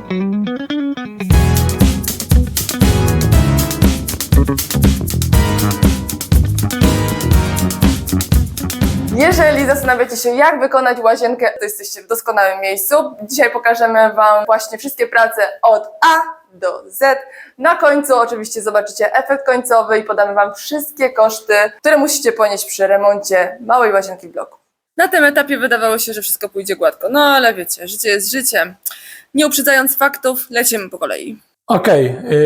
Jeżeli zastanawiacie się, jak wykonać łazienkę, to jesteście w doskonałym miejscu. Dzisiaj pokażemy Wam właśnie wszystkie prace od A do Z. Na końcu oczywiście zobaczycie efekt końcowy i podamy Wam wszystkie koszty, które musicie ponieść przy remoncie małej łazienki w bloku. Na tym etapie wydawało się, że wszystko pójdzie gładko, no ale wiecie, życie jest życiem. Nie uprzedzając faktów, lecimy po kolei.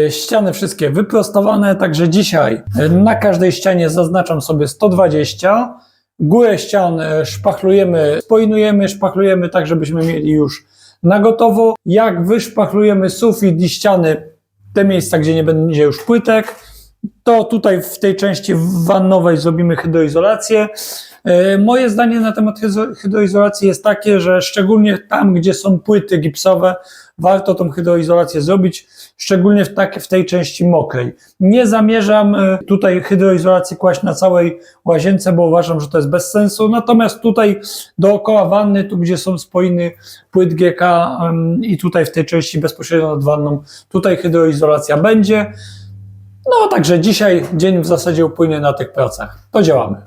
Ściany wszystkie wyprostowane, także dzisiaj na każdej ścianie zaznaczam sobie 120. Górę ścian szpachlujemy, spojnujemy, szpachlujemy tak, żebyśmy mieli już na gotowo. Jak wyszpachlujemy sufit i ściany, te miejsca, gdzie nie będzie już płytek, to tutaj w tej części wannowej zrobimy hydroizolację. Moje zdanie na temat hydroizolacji jest takie, że szczególnie tam, gdzie są płyty gipsowe, warto tą hydroizolację zrobić, szczególnie w tej części mokrej. Nie zamierzam tutaj hydroizolacji kłaść na całej łazience, bo uważam, że to jest bez sensu. Natomiast tutaj dookoła wanny, tu gdzie są spoiny płyt GK i tutaj w tej części bezpośrednio nad wanną, tutaj hydroizolacja będzie. No także dzisiaj dzień w zasadzie upłynie na tych pracach. To działamy.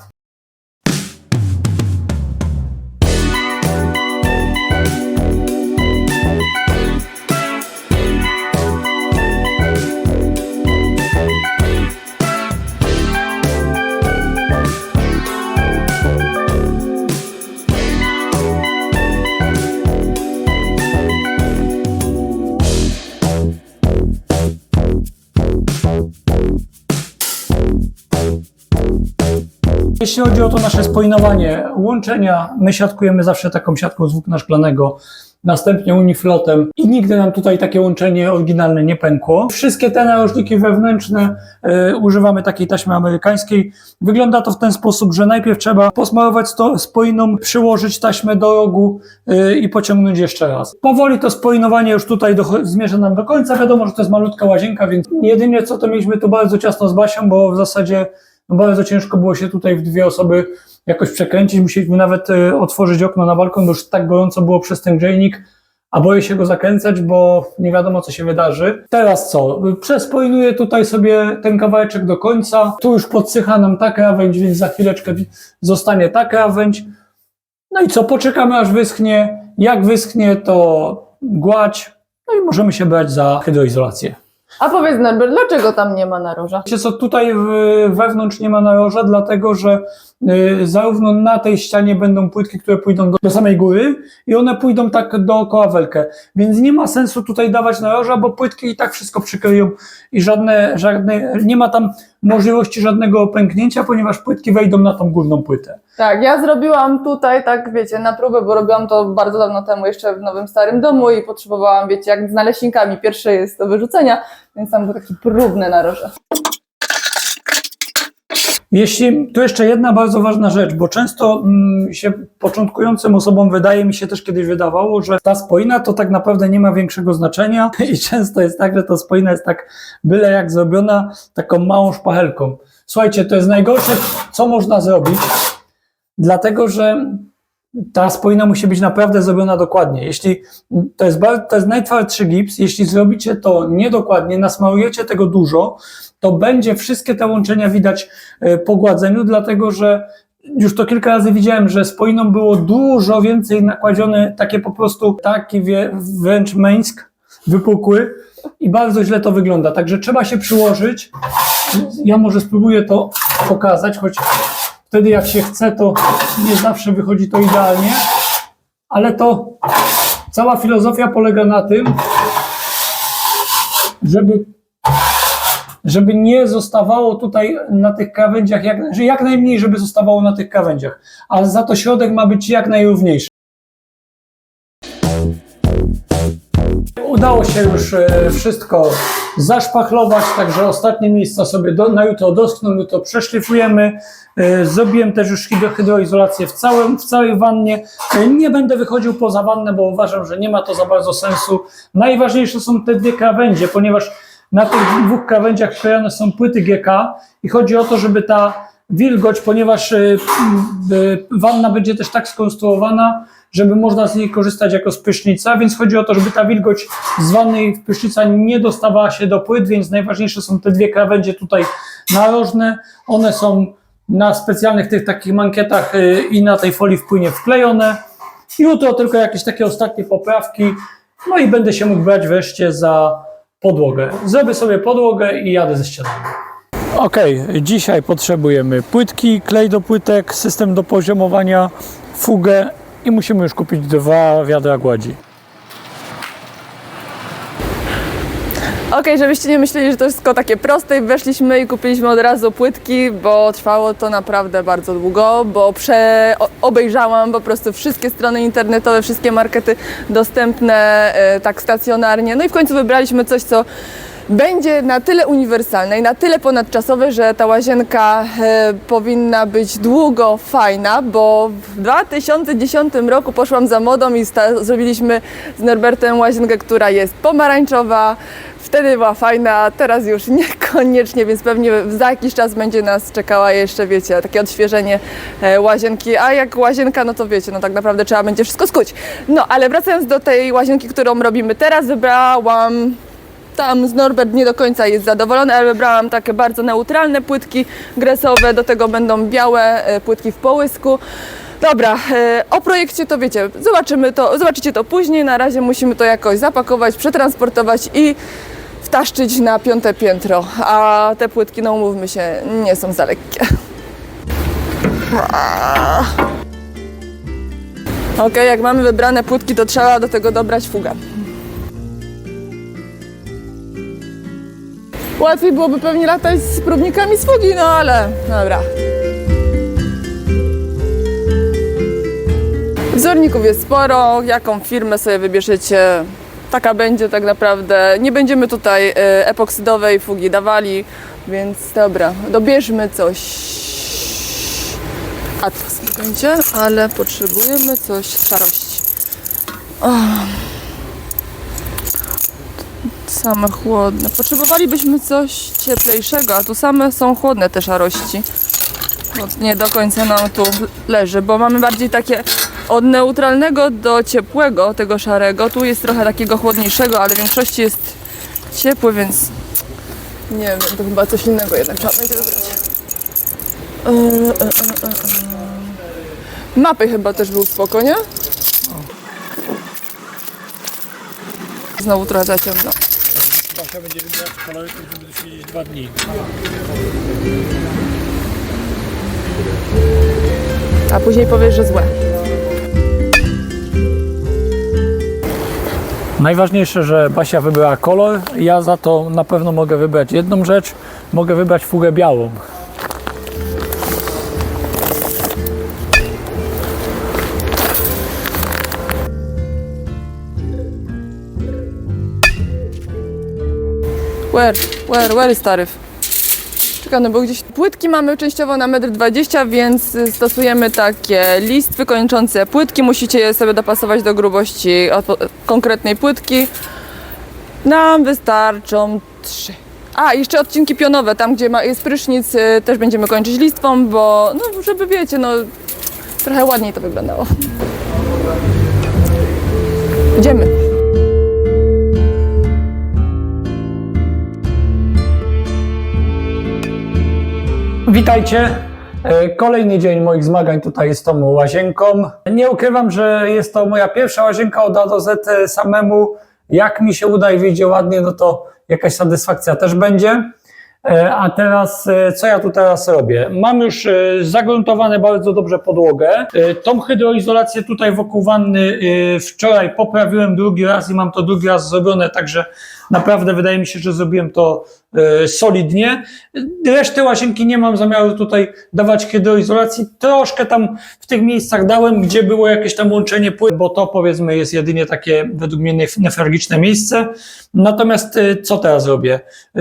Jeśli chodzi o to nasze spoinowanie łączenia, my siatkujemy zawsze taką siatką z włókna szklanego, następnie uniflotem i nigdy nam tutaj takie łączenie oryginalne nie pękło. Wszystkie te narożniki wewnętrzne używamy takiej taśmy amerykańskiej. Wygląda to w ten sposób, że najpierw trzeba posmarować spoiną, przyłożyć taśmę do rogu i pociągnąć jeszcze raz. Powoli to spoinowanie już tutaj zmierza nam do końca. Wiadomo, że to jest malutka łazienka, więc jedynie co to mieliśmy tu bardzo ciasno z Basią, bo w zasadzie bardzo ciężko było się tutaj w dwie osoby jakoś przekręcić. Musieliśmy nawet otworzyć okno na balkon, bo już tak gorąco było przez ten grzejnik, a boję się go zakręcać, bo nie wiadomo, co się wydarzy. Teraz co? Przespoinuję tutaj sobie ten kawałeczek do końca. Tu już podsycha nam ta krawędź, więc za chwileczkę zostanie ta krawędź. No i co? Poczekamy, aż wyschnie. Jak wyschnie, to gładź. No i możemy się brać za hydroizolację. A powiedz, Norbert, dlaczego tam nie ma naroża? Wiecie co, tutaj wewnątrz nie ma naroża, dlatego że zarówno na tej ścianie będą płytki, które pójdą do samej góry i one pójdą tak dookoła welkę. Więc nie ma sensu tutaj dawać naroża, bo płytki i tak wszystko przykryją i nie ma tam możliwości żadnego pęknięcia, ponieważ płytki wejdą na tą górną płytę. Tak, ja zrobiłam tutaj, tak wiecie, na próbę, bo robiłam to bardzo dawno temu jeszcze w nowym starym domu i potrzebowałam, wiecie, jak z naleśnikami. Pierwsze jest do wyrzucenia, więc tam był taki próbny naroża. Tu jeszcze jedna bardzo ważna rzecz, bo często się początkującym osobom wydaje mi się też kiedyś wydawało, że ta spoina to tak naprawdę nie ma większego znaczenia i często jest tak, że ta spoina jest tak byle jak zrobiona taką małą szpachelką. Słuchajcie, to jest najgorsze, co można zrobić, dlatego że ta spoina musi być naprawdę zrobiona dokładnie. Jeśli to jest najtwardszy gips, jeśli zrobicie to niedokładnie, nasmarujecie tego dużo, to będzie wszystkie te łączenia widać po gładzeniu, dlatego że już to kilka razy widziałem, że spoiną było dużo więcej nakładzione, takie po prostu, taki wręcz męsk, wypukły i bardzo źle to wygląda. Także trzeba się przyłożyć. Ja może spróbuję to pokazać, choć wtedy jak się chce, to nie zawsze wychodzi to idealnie, ale to cała filozofia polega na tym, żeby nie zostawało tutaj na tych krawędziach, jak najmniej, żeby zostawało na tych krawędziach, ale za to środek ma być jak najrówniejszy. Udało się już wszystko zaszpachlować, także ostatnie miejsca sobie na jutro doschną, jutro przeszlifujemy. Zrobiłem też już hydroizolację w całej wannie. Nie będę wychodził poza wannę, bo uważam, że nie ma to za bardzo sensu. Najważniejsze są te dwie krawędzie, ponieważ na tych dwóch krawędziach klejone są płyty GK i chodzi o to, żeby ta wilgoć, ponieważ wanna będzie też tak skonstruowana, żeby można z niej korzystać jako z prysznica, więc chodzi o to, żeby ta wilgoć z wanny w prysznica nie dostawała się do płyt, więc najważniejsze są te dwie krawędzie tutaj narożne. One są na specjalnych tych takich mankietach i na tej folii w płynie wklejone. Jutro tylko jakieś takie ostatnie poprawki, no i będę się mógł brać wreszcie za podłogę. Zrobię sobie podłogę i jadę ze ścianami. Ok, dzisiaj potrzebujemy płytki, klej do płytek, system do poziomowania, fugę i musimy już kupić 2 wiadra gładzi. Okej, żebyście nie myśleli, że to wszystko takie proste, weszliśmy i kupiliśmy od razu płytki, bo trwało to naprawdę bardzo długo, bo obejrzałam po prostu wszystkie strony internetowe, wszystkie markety dostępne tak stacjonarnie, no i w końcu wybraliśmy coś, co będzie na tyle uniwersalne i na tyle ponadczasowe, że ta łazienka powinna być długo fajna, bo w 2010 roku poszłam za modą i zrobiliśmy z Norbertem łazienkę, która jest pomarańczowa. Wtedy była fajna, teraz już niekoniecznie, więc pewnie za jakiś czas będzie nas czekała jeszcze, wiecie, takie odświeżenie łazienki, a jak łazienka, no to wiecie, no tak naprawdę trzeba będzie wszystko skuć. No, ale wracając do tej łazienki, którą robimy teraz, wybrałam, tam z Norbert nie do końca jest zadowolony, ale wybrałam takie bardzo neutralne płytki gresowe, do tego będą białe płytki w połysku. Dobra, o projekcie to wiecie, zobaczycie to później, na razie musimy to jakoś zapakować, przetransportować i wtaszczyć na 5. piętro, a te płytki, no umówmy się, nie są za lekkie. Ok, jak mamy wybrane płytki, to trzeba do tego dobrać fugę. Łatwiej byłoby pewnie latać z próbnikami z fugi, no ale dobra. Wzorników jest sporo, jaką firmę sobie wybierzecie, taka będzie tak naprawdę. Nie będziemy tutaj epoksydowej fugi dawali, więc dobra, dobierzmy coś. Atlas nie będzie, ale potrzebujemy coś z szarości. Same chłodne. Potrzebowalibyśmy coś cieplejszego, a tu same są chłodne te szarości. No, nie do końca nam tu leży, bo mamy bardziej takie od neutralnego do ciepłego, tego szarego. Tu jest trochę takiego chłodniejszego, ale w większości jest ciepły, więc nie wiem, to chyba coś innego jednak trzeba będzie wybrać. Mapy chyba też był spoko, nie? Znowu trochę za ciemno. Basia będzie wybierać kolory, to będę siedzieć 2 dni. A później powiesz, że złe. Najważniejsze, że Basia wybrała kolor. Ja za to na pewno mogę wybrać jedną rzecz. Mogę wybrać fugę białą. Where is taryf? Czekaj, no bo gdzieś płytki mamy częściowo na 1,20 m, więc stosujemy takie listwy kończące płytki. Musicie je sobie dopasować do grubości konkretnej płytki. Nam wystarczą 3. A, jeszcze odcinki pionowe, tam gdzie jest prysznic, też będziemy kończyć listwą, bo no, żeby wiecie, no trochę ładniej to wyglądało. Idziemy. Witajcie! Kolejny dzień moich zmagań tutaj z tą łazienką. Nie ukrywam, że jest to moja pierwsza łazienka od A do Z samemu. Jak mi się uda i wyjdzie ładnie, no to jakaś satysfakcja też będzie. A teraz, co ja tu teraz robię? Mam już zagruntowane bardzo dobrze podłogę. Tą hydroizolację tutaj wokół wanny wczoraj poprawiłem drugi raz i mam to drugi raz zrobione, także naprawdę wydaje mi się, że zrobiłem to solidnie. Reszty łazienki nie mam zamiaru tutaj dawać hydroizolacji. Troszkę tam w tych miejscach dałem, gdzie było jakieś tam łączenie płyt, bo to powiedzmy jest jedynie takie według mnie newralgiczne miejsce. Natomiast co teraz robię?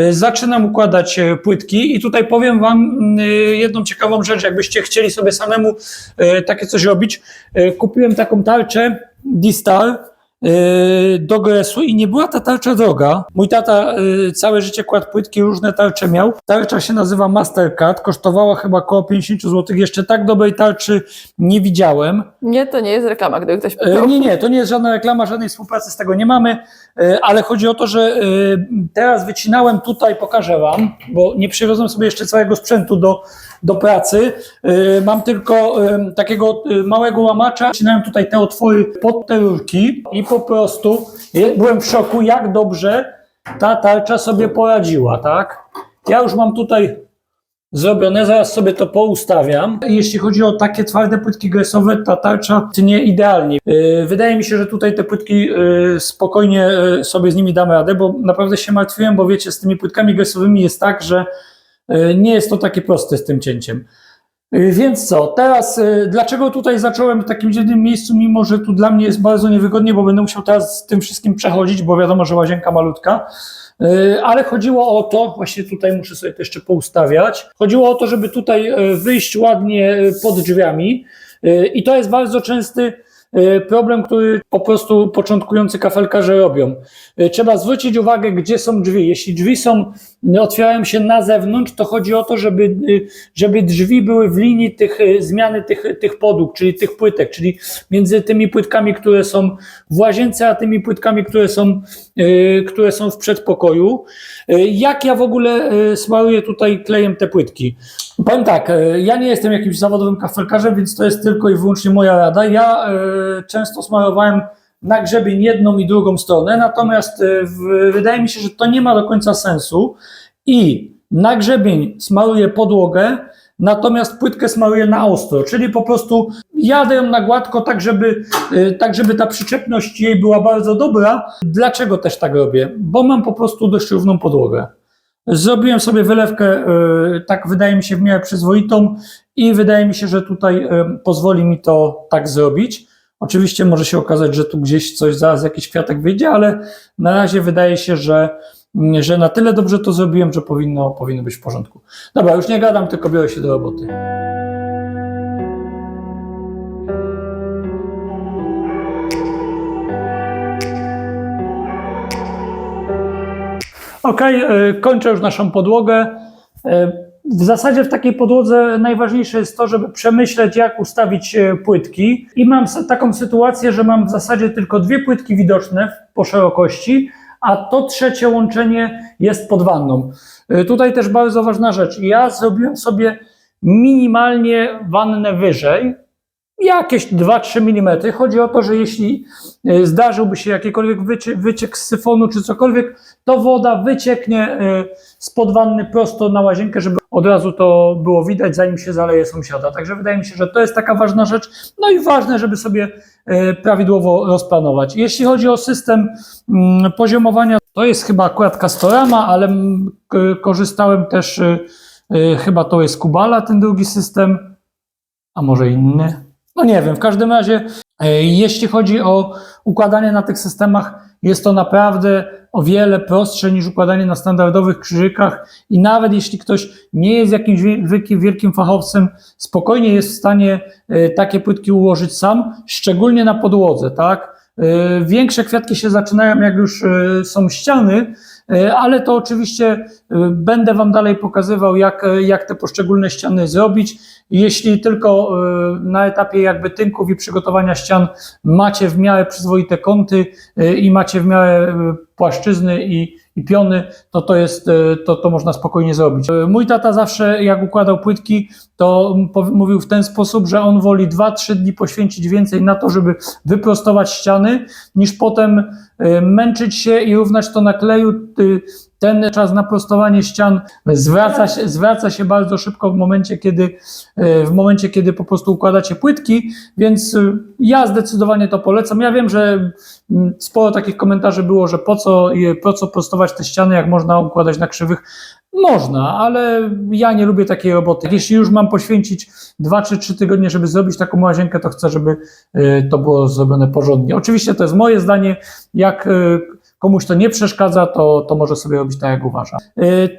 Zaczynam układać płytki i tutaj powiem Wam jedną ciekawą rzecz, jakbyście chcieli sobie samemu takie coś robić. Kupiłem taką tarczę D-Star do Gresu i nie była ta tarcza droga. Mój tata całe życie kładł płytki, różne tarcze miał. Tarcza się nazywa Mastercard, kosztowała chyba około 50 zł. Jeszcze tak dobrej tarczy nie widziałem. Nie, to nie jest reklama, gdyby ktoś Nie, to nie jest żadna reklama, żadnej współpracy z tego nie mamy, ale chodzi o to, że teraz wycinałem tutaj, pokażę wam, bo nie przywiozłem sobie jeszcze całego sprzętu do pracy. Mam tylko takiego małego łamacza. Wycinałem tutaj te otwory pod te rurki i po prostu byłem w szoku, jak dobrze ta tarcza sobie poradziła, tak? Ja już mam tutaj zrobione, zaraz sobie to poustawiam. Jeśli chodzi o takie twarde płytki gresowe, ta tarcza tnie idealnie. Wydaje mi się, że tutaj te płytki spokojnie sobie z nimi damy radę, bo naprawdę się martwiłem, bo wiecie, z tymi płytkami gresowymi jest tak, że nie jest to takie proste z tym cięciem. Więc co, teraz dlaczego tutaj zacząłem w takim dziwnym miejscu, mimo że tu dla mnie jest bardzo niewygodnie, bo będę musiał teraz z tym wszystkim przechodzić, bo wiadomo, że łazienka malutka. Ale chodziło o to, właśnie tutaj muszę sobie to jeszcze poustawiać, chodziło o to, żeby tutaj wyjść ładnie pod drzwiami i to jest bardzo częsty problem, który po prostu początkujący kafelkarze robią. Trzeba zwrócić uwagę, gdzie są drzwi. Jeśli drzwi otwierają się na zewnątrz, to chodzi o to, żeby drzwi były w linii zmiany tych podłóg, czyli tych płytek, czyli między tymi płytkami, które są w łazience, a tymi płytkami, które są w przedpokoju. Jak ja w ogóle smaruję tutaj klejem te płytki? Powiem tak, ja nie jestem jakimś zawodowym kafelkarzem, więc to jest tylko i wyłącznie moja rada. Ja często smarowałem na grzebień jedną i drugą stronę, natomiast wydaje mi się, że to nie ma do końca sensu i na grzebień smaruję podłogę, natomiast płytkę smaruję na ostro, czyli po prostu jadę ją na gładko, tak żeby ta przyczepność jej była bardzo dobra. Dlaczego też tak robię? Bo mam po prostu dość równą podłogę. Zrobiłem sobie wylewkę, tak wydaje mi się w miarę przyzwoitą i wydaje mi się, że tutaj pozwoli mi to tak zrobić. Oczywiście może się okazać, że tu gdzieś zaraz jakiś kwiatek wyjdzie, ale na razie wydaje się, że na tyle dobrze to zrobiłem, że powinno być w porządku. Dobra, już nie gadam, tylko biorę się do roboty. Okej, kończę już naszą podłogę. W zasadzie w takiej podłodze najważniejsze jest to, żeby przemyśleć, jak ustawić płytki. I mam taką sytuację, że mam w zasadzie tylko 2 płytki widoczne po szerokości, a to trzecie łączenie jest pod wanną. Tutaj też bardzo ważna rzecz. Ja zrobiłem sobie minimalnie wannę wyżej, jakieś 2-3 mm. Chodzi o to, że jeśli zdarzyłby się jakikolwiek wyciek z syfonu czy cokolwiek, to woda wycieknie spod wanny prosto na łazienkę, żeby od razu to było widać, zanim się zaleje sąsiada. Także wydaje mi się, że to jest taka ważna rzecz. No i ważne, żeby sobie prawidłowo rozplanować. Jeśli chodzi o system poziomowania, to jest chyba akurat Castorama, ale korzystałem też, chyba to jest Kubala, ten drugi system, a może inny. No nie wiem, w każdym razie jeśli chodzi o układanie na tych systemach, jest to naprawdę o wiele prostsze niż układanie na standardowych krzyżykach i nawet jeśli ktoś nie jest jakimś wielkim fachowcem, spokojnie jest w stanie takie płytki ułożyć sam, szczególnie na podłodze, tak? Większe kwiatki się zaczynają, jak już są ściany, ale to oczywiście będę Wam dalej pokazywał, jak te poszczególne ściany zrobić. Jeśli tylko na etapie jakby tynków i przygotowania ścian macie w miarę przyzwoite kąty i macie w miarę płaszczyzny i piony, to można spokojnie zrobić. Mój tata zawsze, jak układał płytki, to mówił w ten sposób, że on woli 2-3 dni poświęcić więcej na to, żeby wyprostować ściany, niż potem męczyć się i równać to na kleju. Ten czas na prostowanie ścian zwraca się bardzo szybko w momencie, kiedy po prostu układacie płytki, więc ja zdecydowanie to polecam. Ja wiem, że sporo takich komentarzy było, że po co prostować te ściany, jak można układać na krzywych. Można, ale ja nie lubię takiej roboty. Jeśli już mam poświęcić 2 czy 3 tygodnie, żeby zrobić taką łazienkę, to chcę, żeby to było zrobione porządnie. Oczywiście to jest moje zdanie, jak komuś to nie przeszkadza, to może sobie robić tak, jak uważa.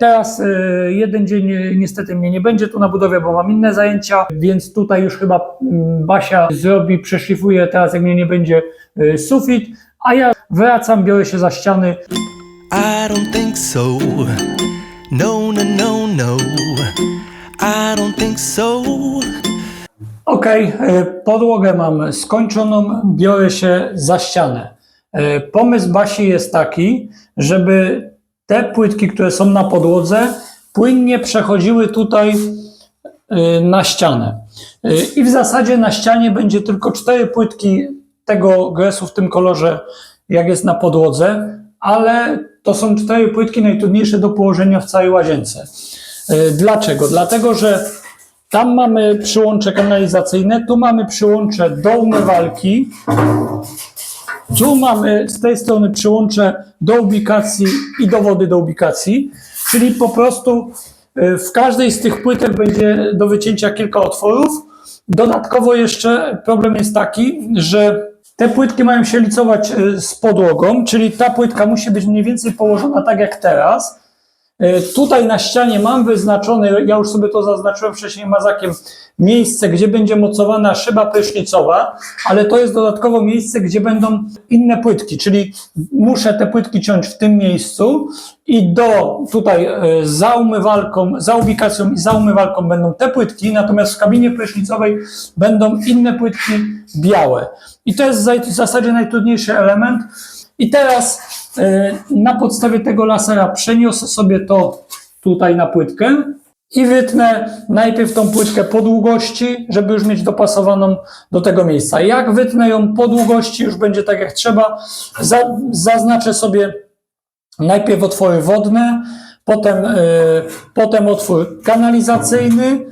Teraz jeden dzień niestety mnie nie będzie tu na budowie, bo mam inne zajęcia, więc tutaj już chyba Basia przeszlifuje teraz, jak mnie nie będzie, sufit, a ja wracam, biorę się za ściany. I don't think so. No, no, no, no. I don't think so. Okej, podłogę mam skończoną, biorę się za ścianę. Pomysł Basi jest taki, żeby te płytki, które są na podłodze, płynnie przechodziły tutaj na ścianę. I w zasadzie na ścianie będzie tylko 4 płytki tego gresu w tym kolorze, jak jest na podłodze, ale to są 4 płytki najtrudniejsze do położenia w całej łazience. Dlaczego? Dlatego, że tam mamy przyłącze kanalizacyjne, tu mamy przyłącze do umywalki, tu mamy z tej strony przyłącze do ubikacji i do wody do ubikacji, czyli po prostu w każdej z tych płytek będzie do wycięcia kilka otworów. Dodatkowo jeszcze problem jest taki, że te płytki mają się licować z podłogą, czyli ta płytka musi być mniej więcej położona tak jak teraz. Tutaj na ścianie mam wyznaczone, ja już sobie to zaznaczyłem wcześniej mazakiem, miejsce, gdzie będzie mocowana szyba prysznicowa, ale to jest dodatkowo miejsce, gdzie będą inne płytki, czyli muszę te płytki ciąć w tym miejscu i tutaj za umywalką, za ubikacją i za umywalką będą te płytki, natomiast w kabinie prysznicowej będą inne płytki białe. I to jest w zasadzie najtrudniejszy element. I teraz na podstawie tego lasera przeniosę sobie to tutaj na płytkę i wytnę najpierw tą płytkę po długości, żeby już mieć dopasowaną do tego miejsca. Jak wytnę ją po długości, już będzie tak jak trzeba. Zaznaczę sobie najpierw otwory wodne, potem otwór kanalizacyjny.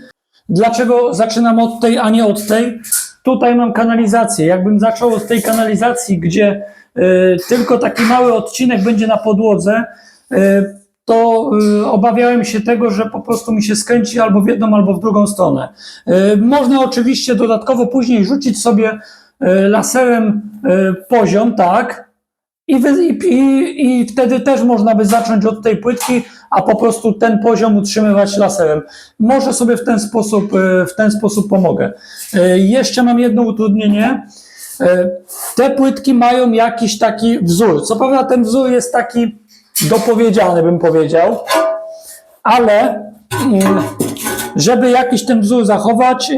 Dlaczego zaczynam od tej, a nie od tej? Tutaj mam kanalizację. Jakbym zaczął od tej kanalizacji, gdzie tylko taki mały odcinek będzie na podłodze, to obawiałem się tego, że po prostu mi się skręci albo w jedną, albo w drugą stronę. Można oczywiście dodatkowo później rzucić sobie laserem poziom, tak, i wtedy też można by zacząć od tej płytki, a po prostu ten poziom utrzymywać laserem. Może sobie w ten sposób pomogę. Jeszcze mam jedno utrudnienie. Te płytki mają jakiś taki wzór. Co prawda ten wzór jest taki dopowiedziany, bym powiedział, ale żeby jakiś ten wzór zachować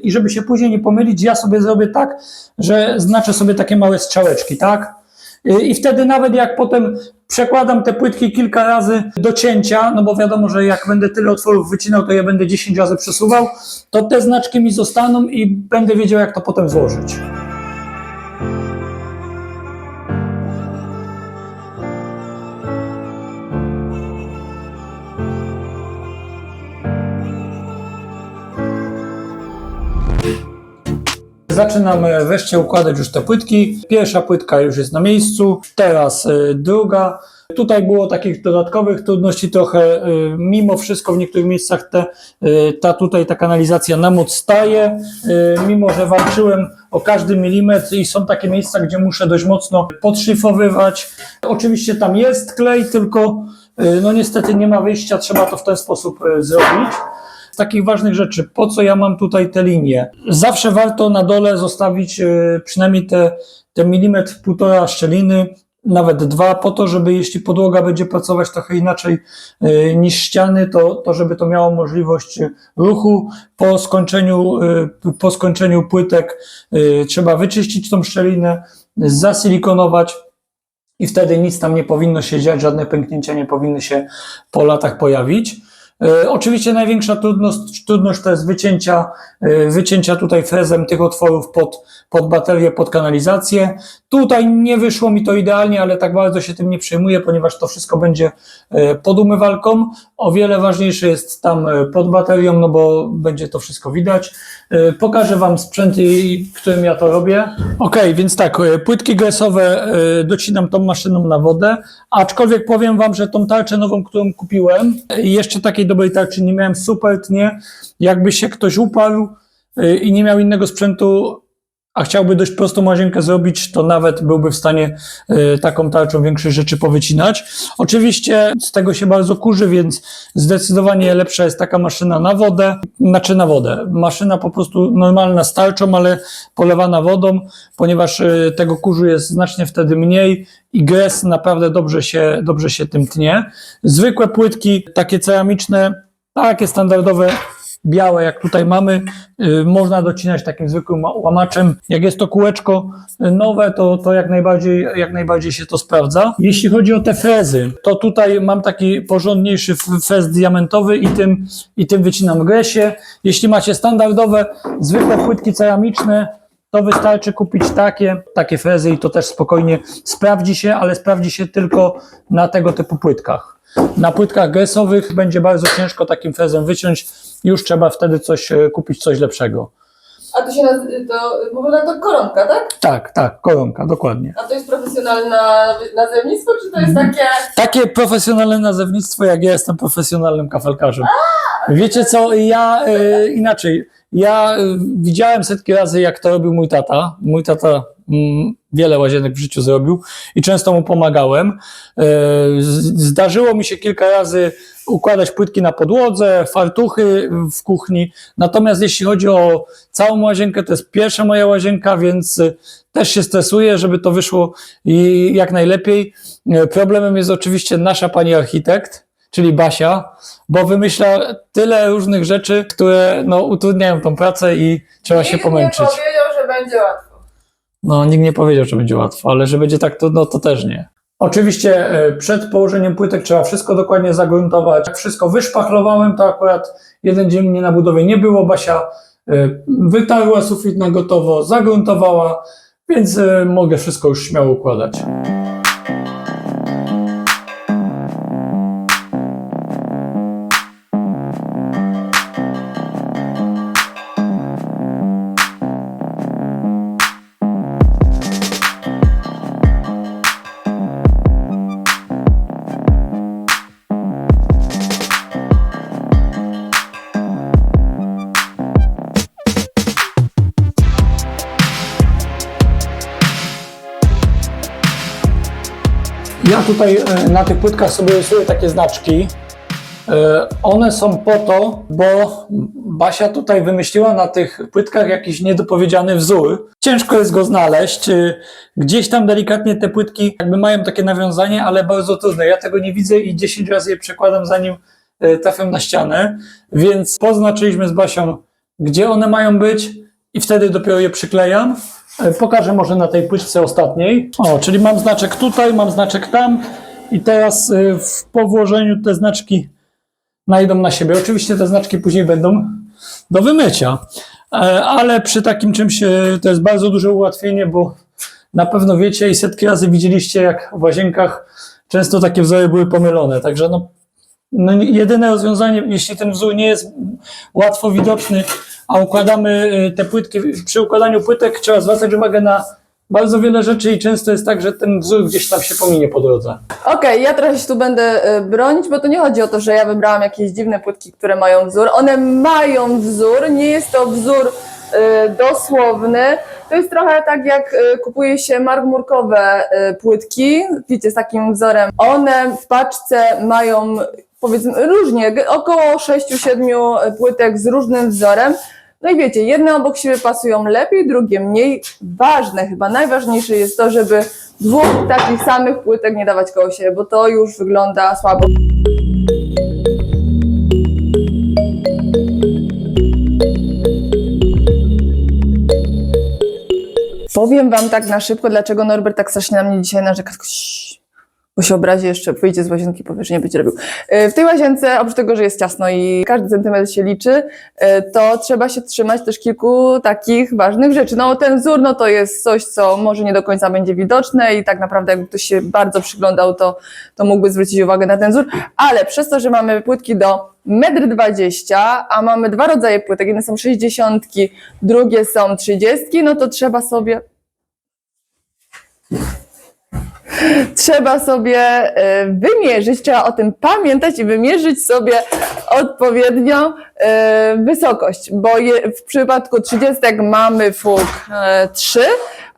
i żeby się później nie pomylić, ja sobie zrobię tak, że znaczę sobie takie małe strzałeczki, tak? I wtedy nawet jak potem przekładam te płytki kilka razy do cięcia, no bo wiadomo, że jak będę tyle otworów wycinał, to ja będę 10 razy przesuwał, to te znaczki mi zostaną i będę wiedział, jak to potem złożyć. Zaczynam wreszcie układać już te płytki. Pierwsza płytka już jest na miejscu, teraz druga. Tutaj było takich dodatkowych trudności trochę, mimo wszystko w niektórych miejscach ta kanalizacja nam odstaje, mimo że walczyłem o każdy milimetr i są takie miejsca, gdzie muszę dość mocno podszlifowywać. Oczywiście tam jest klej, tylko no niestety nie ma wyjścia, trzeba to w ten sposób zrobić. Z takich ważnych rzeczy, po co ja mam tutaj te linie? Zawsze warto na dole zostawić przynajmniej te milimetr, półtora szczeliny, nawet 2, po to, żeby jeśli podłoga będzie pracować trochę inaczej niż ściany, to żeby to miało możliwość ruchu. Po skończeniu płytek trzeba wyczyścić tą szczelinę, zasilikonować i wtedy nic tam nie powinno się dziać, żadne pęknięcia nie powinny się po latach pojawić. Oczywiście największa trudność to jest wycięcia tutaj frezem tych otworów pod baterię, pod kanalizację. Tutaj nie wyszło mi to idealnie, ale tak bardzo się tym nie przejmuję, ponieważ to wszystko będzie pod umywalką. O wiele ważniejsze jest tam pod baterią, no bo będzie to wszystko widać. Pokażę Wam sprzęt, którym ja to robię. Okej, więc tak, płytki gresowe docinam tą maszyną na wodę, aczkolwiek powiem Wam, że tą tarczę nową, którą kupiłem, jeszcze takiej dobrej tarczy nie miałem, super tnie. Jakby się ktoś uparł i nie miał innego sprzętu, a chciałby dość prostą łazienkę zrobić, to nawet byłby w stanie taką tarczą większość rzeczy powycinać. Oczywiście z tego się bardzo kurzy, więc zdecydowanie lepsza jest taka maszyna na wodę, maszyna po prostu normalna z tarczą, ale polewana wodą, ponieważ tego kurzu jest znacznie wtedy mniej i gres naprawdę dobrze się tym tnie. Zwykłe płytki, takie ceramiczne, takie standardowe, białe jak tutaj mamy, można docinać takim zwykłym łamaczem. Jak jest to kółeczko nowe, to jak najbardziej się to sprawdza. Jeśli chodzi o te frezy, to tutaj mam taki porządniejszy frez diamentowy i tym wycinam gresie. Jeśli macie standardowe, zwykłe płytki ceramiczne, to wystarczy kupić takie frezy i to też spokojnie sprawdzi się, ale sprawdzi się tylko na tego typu płytkach. Na płytkach gresowych będzie bardzo ciężko takim frezem wyciąć, już trzeba wtedy kupić coś lepszego. A to się nazywa to koronka, tak? Tak, koronka, dokładnie. A to jest profesjonalne nazewnictwo, czy to jest takie... Takie profesjonalne nazewnictwo, jak ja jestem profesjonalnym kafelkarzem. Wiecie co, ja widziałem setki razy, jak to robił mój tata. Mój tata wiele łazienek w życiu zrobił i często mu pomagałem. Zdarzyło mi się kilka razy układać płytki na podłodze, fartuchy w kuchni. Natomiast jeśli chodzi o całą łazienkę, to jest pierwsza moja łazienka, więc też się stresuję, żeby to wyszło jak najlepiej. Problemem jest oczywiście nasza pani architekt, czyli Basia, bo wymyśla tyle różnych rzeczy, które utrudniają tą pracę i trzeba się pomęczyć. Nikt nie powiedział, że będzie łatwo. Nikt nie powiedział, że będzie łatwo, ale że będzie tak, to też nie. Oczywiście przed położeniem płytek trzeba wszystko dokładnie zagruntować. Jak wszystko wyszpachlowałem, to akurat jeden dzień mnie na budowie nie było. Basia wytarła sufit na gotowo, загruntowała, więc mogę wszystko już śmiało układać. Ja tutaj na tych płytkach sobie rysuję takie znaczki. One są po to, bo Basia tutaj wymyśliła na tych płytkach jakiś niedopowiedziany wzór. Ciężko jest go znaleźć. Gdzieś tam delikatnie te płytki jakby mają takie nawiązanie, ale bardzo trudne. Ja tego nie widzę i 10 razy je przekładam, zanim trafią na ścianę. Więc poznaczyliśmy z Basią, gdzie one mają być i wtedy dopiero je przyklejam. Pokażę może na tej płytce ostatniej. Czyli mam znaczek tutaj, mam znaczek tam i teraz po włożeniu te znaczki najdą na siebie. Oczywiście te znaczki później będą do wymycia, ale przy takim czymś to jest bardzo duże ułatwienie, bo na pewno wiecie i setki razy widzieliście, jak w łazienkach często takie wzory były pomylone. Także jedyne rozwiązanie, jeśli ten wzór nie jest łatwo widoczny, a układamy te płytki, przy układaniu płytek trzeba zwracać uwagę na bardzo wiele rzeczy i często jest tak, że ten wzór gdzieś tam się pominie po drodze. Okej, ja trochę się tu będę bronić, bo to nie chodzi o to, że ja wybrałam jakieś dziwne płytki, które mają wzór. One mają wzór, nie jest to wzór dosłowny. To jest trochę tak, jak kupuje się marmurkowe płytki, wiecie, z takim wzorem. One w paczce mają, powiedzmy, różnie, około 6-7 płytek z różnym wzorem. No i wiecie, jedne obok siebie pasują lepiej, drugie mniej. Ważne, chyba najważniejsze jest to, żeby dwóch takich samych płytek nie dawać koło siebie, bo to już wygląda słabo. Powiem wam tak na szybko, dlaczego Norbert tak strasznie na mnie dzisiaj narzeka. Bo się obrazi, jeszcze wyjdzie z łazienki i powie, że nie będzie robił. W tej łazience, oprócz tego, że jest ciasno i każdy centymetr się liczy, to trzeba się trzymać też kilku takich ważnych rzeczy. Ten wzór, to jest coś, co może nie do końca będzie widoczne i tak naprawdę jakby ktoś się bardzo przyglądał, to mógłby zwrócić uwagę na ten wzór, ale przez to, że mamy płytki do 1,20 m, a mamy dwa rodzaje płytek, jedne są 60, drugie są 30, to trzeba sobie... trzeba sobie wymierzyć, trzeba o tym pamiętać i wymierzyć sobie odpowiednią wysokość, bo w przypadku 30 mamy fug 3,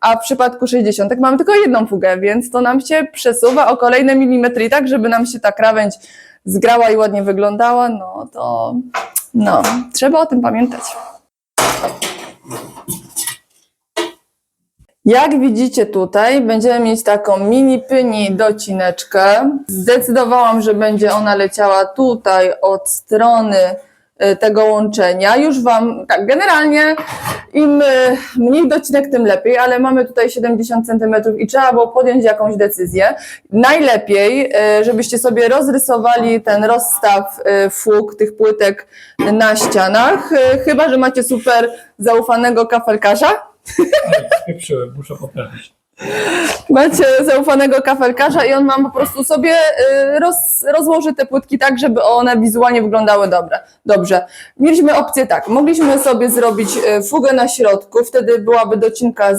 a w przypadku 60 mamy tylko jedną fugę, więc to nam się przesuwa o kolejne milimetry i tak, żeby nam się ta krawędź zgrała i ładnie wyglądała, no to trzeba o tym pamiętać. Jak widzicie tutaj, będziemy mieć taką mini docineczkę. Zdecydowałam, że będzie ona leciała tutaj od strony tego łączenia. Już Wam, tak generalnie im mniej docinek, tym lepiej, ale mamy tutaj 70 cm i trzeba było podjąć jakąś decyzję. Najlepiej, żebyście sobie rozrysowali ten rozstaw fug, tych płytek na ścianach, chyba że macie super zaufanego kafelkarza. Spieprzyłem, muszę poprawić. Macie zaufanego kafelkarza i on wam po prostu sobie rozłoży te płytki tak, żeby one wizualnie wyglądały dobrze. Mieliśmy opcję tak, mogliśmy sobie zrobić fugę na środku, wtedy byłaby docinka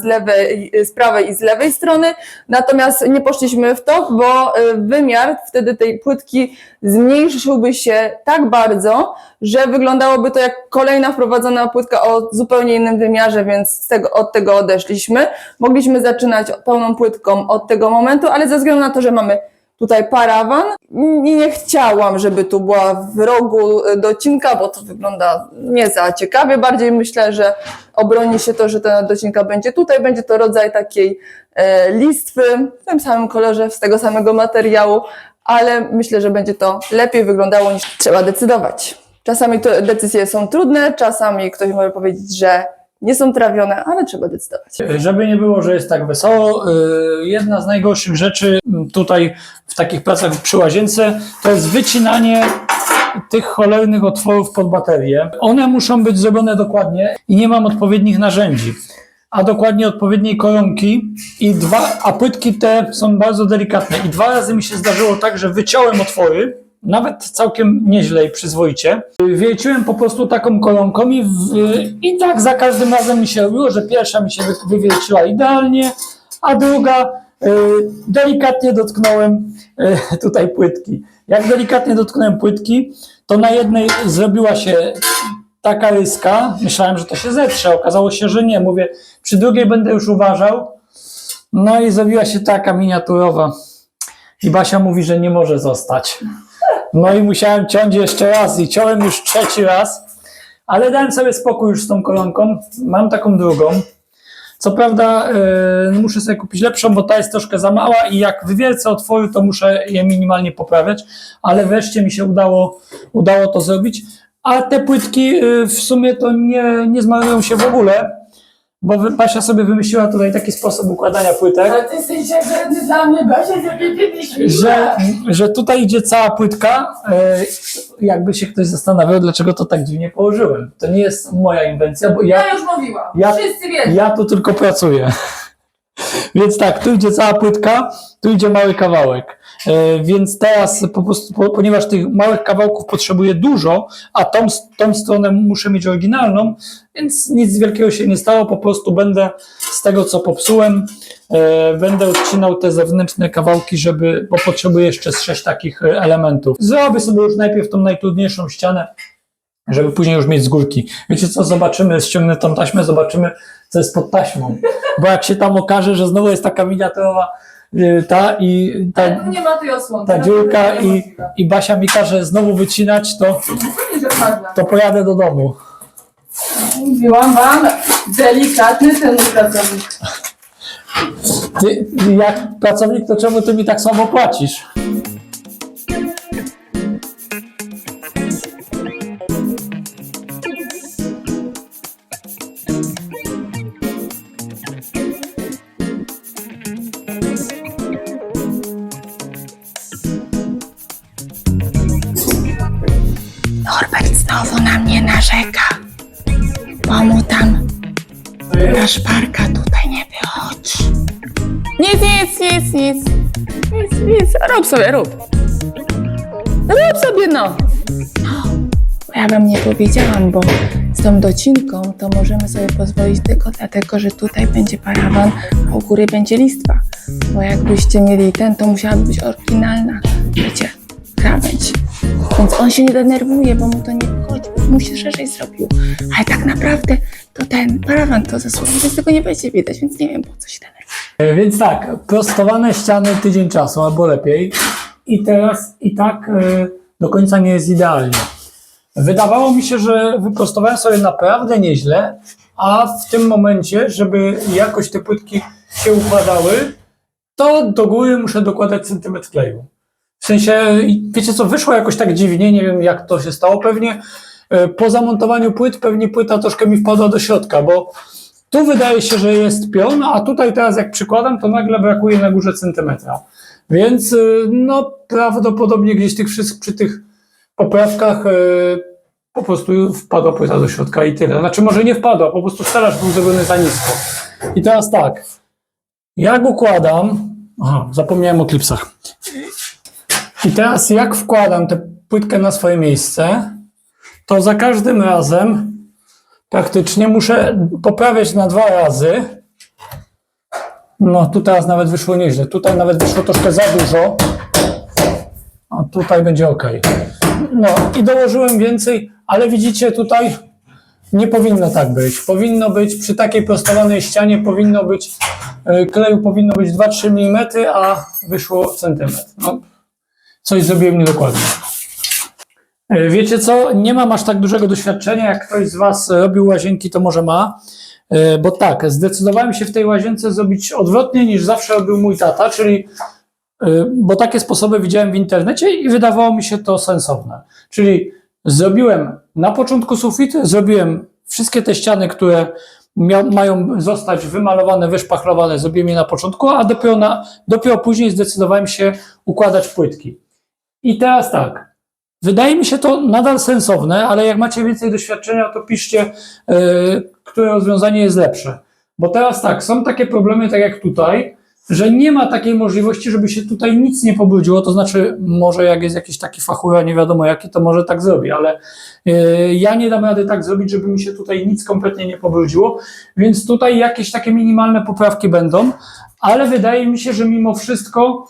z prawej i z lewej strony, natomiast nie poszliśmy w to, bo wymiar wtedy tej płytki zmniejszyłby się tak bardzo, że wyglądałoby to jak kolejna wprowadzona płytka o zupełnie innym wymiarze, więc od tego odeszliśmy. Mogliśmy zaczynać pełną płytką od tego momentu, ale ze względu na to, że mamy tutaj parawan i nie chciałam, żeby tu była w rogu docinka, bo to wygląda nie za ciekawie. Bardziej myślę, że obroni się to, że ta docinka będzie tutaj, będzie to rodzaj takiej listwy w tym samym kolorze, z tego samego materiału, ale myślę, że będzie to lepiej wyglądało niż trzeba decydować. Czasami te decyzje są trudne, czasami ktoś może powiedzieć, że nie są trawione, ale trzeba decydować. Żeby nie było, że jest tak wesoło, jedna z najgorszych rzeczy tutaj w takich pracach przy łazience to jest wycinanie tych cholernych otworów pod baterię. One muszą być zrobione dokładnie i nie mam odpowiednich narzędzi, a dokładnie odpowiedniej koronki a płytki te są bardzo delikatne i 2 razy mi się zdarzyło tak, że wyciąłem otwory, nawet całkiem nieźle i przyzwoicie. Wierciłem po prostu taką koronką i tak za każdym razem mi się robiło, że pierwsza mi się wywierciła idealnie, a druga delikatnie dotknąłem tutaj płytki. Jak delikatnie dotknąłem płytki, to na jednej zrobiła się taka ryska. Myślałem, że to się zetrze, okazało się, że nie. Mówię, przy drugiej będę już uważał. No i zrobiła się taka miniaturowa. I Basia mówi, że nie może zostać. No i musiałem ciąć jeszcze raz i ciąłem już 3. raz, ale dałem sobie spokój już z tą koronką. Mam taką drugą. Co prawda muszę sobie kupić lepszą, bo ta jest troszkę za mała i jak wywiercę otwory, to muszę je minimalnie poprawiać, ale wreszcie mi się udało to zrobić. A te płytki w sumie to nie zmarnują się w ogóle, bo Basia sobie wymyśliła tutaj taki sposób układania płytek. Ale ty jesteś żadny dla mnie, Basia sobie wymyśliła. Że tutaj idzie cała płytka, jakby się ktoś zastanawiał, dlaczego to tak dziwnie położyłem. To nie jest moja inwencja, bo Ja już mówiłam, wszyscy wiedzą. Ja tu tylko pracuję. Więc tak, tu idzie cała płytka, tu idzie mały kawałek. Więc teraz po prostu, ponieważ tych małych kawałków potrzebuję dużo, a tą stronę muszę mieć oryginalną, więc nic wielkiego się nie stało, po prostu będę z tego, co popsułem, będę odcinał te zewnętrzne kawałki, bo potrzebuję jeszcze 6 takich elementów. Zrobię sobie już najpierw tą najtrudniejszą ścianę, żeby później już mieć z górki. Wiecie co, zobaczymy, ściągnę tą taśmę, zobaczymy, co jest pod taśmą. Bo jak się tam okaże, że znowu jest taka miniaturowa nie ma tej osłony. ta dziurka i Basia mi każe znowu wycinać, to pojadę do domu. Mówiłam wam, delikatny ten pracownik. Ty, jak pracownik, to czemu ty mi tak słabo płacisz? Norbert znowu na mnie narzeka, bo mu tam ta szparka tutaj nie wychodzi. Nic. Rób sobie, rób. Rób sobie, no. Ja wam nie powiedziałam, bo tą docinką to możemy sobie pozwolić tylko dlatego, że tutaj będzie parawan, a u góry będzie listwa. Bo jakbyście mieli ten, to musiałaby być oryginalna, wiecie, krawędź. Więc on się nie denerwuje, bo mu to nie wychodzi, bo mu się szerzej zrobił. Ale tak naprawdę to ten parawan to zasłoni, więc tego nie będzie widać, więc nie wiem, po co się denerwuje. Więc tak, prostowane ściany tydzień czasu albo lepiej. I teraz i tak do końca nie jest idealnie. Wydawało mi się, że wyprostowałem sobie naprawdę nieźle, a w tym momencie, żeby jakoś te płytki się układały, to do góry muszę dokładać centymetr kleju. W sensie, wiecie co, wyszło jakoś tak dziwnie, nie wiem jak to się stało, pewnie po zamontowaniu płyt, pewnie płyta troszkę mi wpadła do środka, bo tu wydaje się, że jest pion, a tutaj teraz jak przykładam, to nagle brakuje na górze centymetra. Więc no prawdopodobnie gdzieś przy tych poprawkach po prostu wpadła płyta do środka i tyle. Znaczy może nie wpadła, po prostu stelaż był zrobiony za nisko. I teraz tak, jak układam, zapomniałem o klipsach. I teraz jak wkładam tę płytkę na swoje miejsce, to za każdym razem praktycznie muszę poprawiać na 2 razy. No tu teraz nawet wyszło nieźle, tutaj nawet wyszło troszkę za dużo, a tutaj będzie ok. No i dołożyłem więcej, ale widzicie tutaj nie powinno tak być. Powinno być przy takiej prostowanej ścianie, powinno być kleju powinno być 2-3 mm, a wyszło centymetr. No, coś zrobiłem niedokładnie. Wiecie co, nie mam aż tak dużego doświadczenia, jak ktoś z Was robił łazienki, to może ma. Bo tak, zdecydowałem się w tej łazience zrobić odwrotnie niż zawsze robił mój tata, czyli bo takie sposoby widziałem w internecie i wydawało mi się to sensowne. Czyli zrobiłem na początku sufit, zrobiłem wszystkie te ściany, które mają zostać wymalowane, wyszpachlowane, zrobiłem je na początku, a dopiero później zdecydowałem się układać płytki. I teraz tak, wydaje mi się to nadal sensowne, ale jak macie więcej doświadczenia, to piszcie, które rozwiązanie jest lepsze. Bo teraz tak, są takie problemy, tak jak tutaj, że nie ma takiej możliwości, żeby się tutaj nic nie pobrudziło, to znaczy może jak jest jakiś taki fachura, nie wiadomo jaki, to może tak zrobi, ale ja nie dam rady tak zrobić, żeby mi się tutaj nic kompletnie nie pobrudziło, więc tutaj jakieś takie minimalne poprawki będą, ale wydaje mi się, że mimo wszystko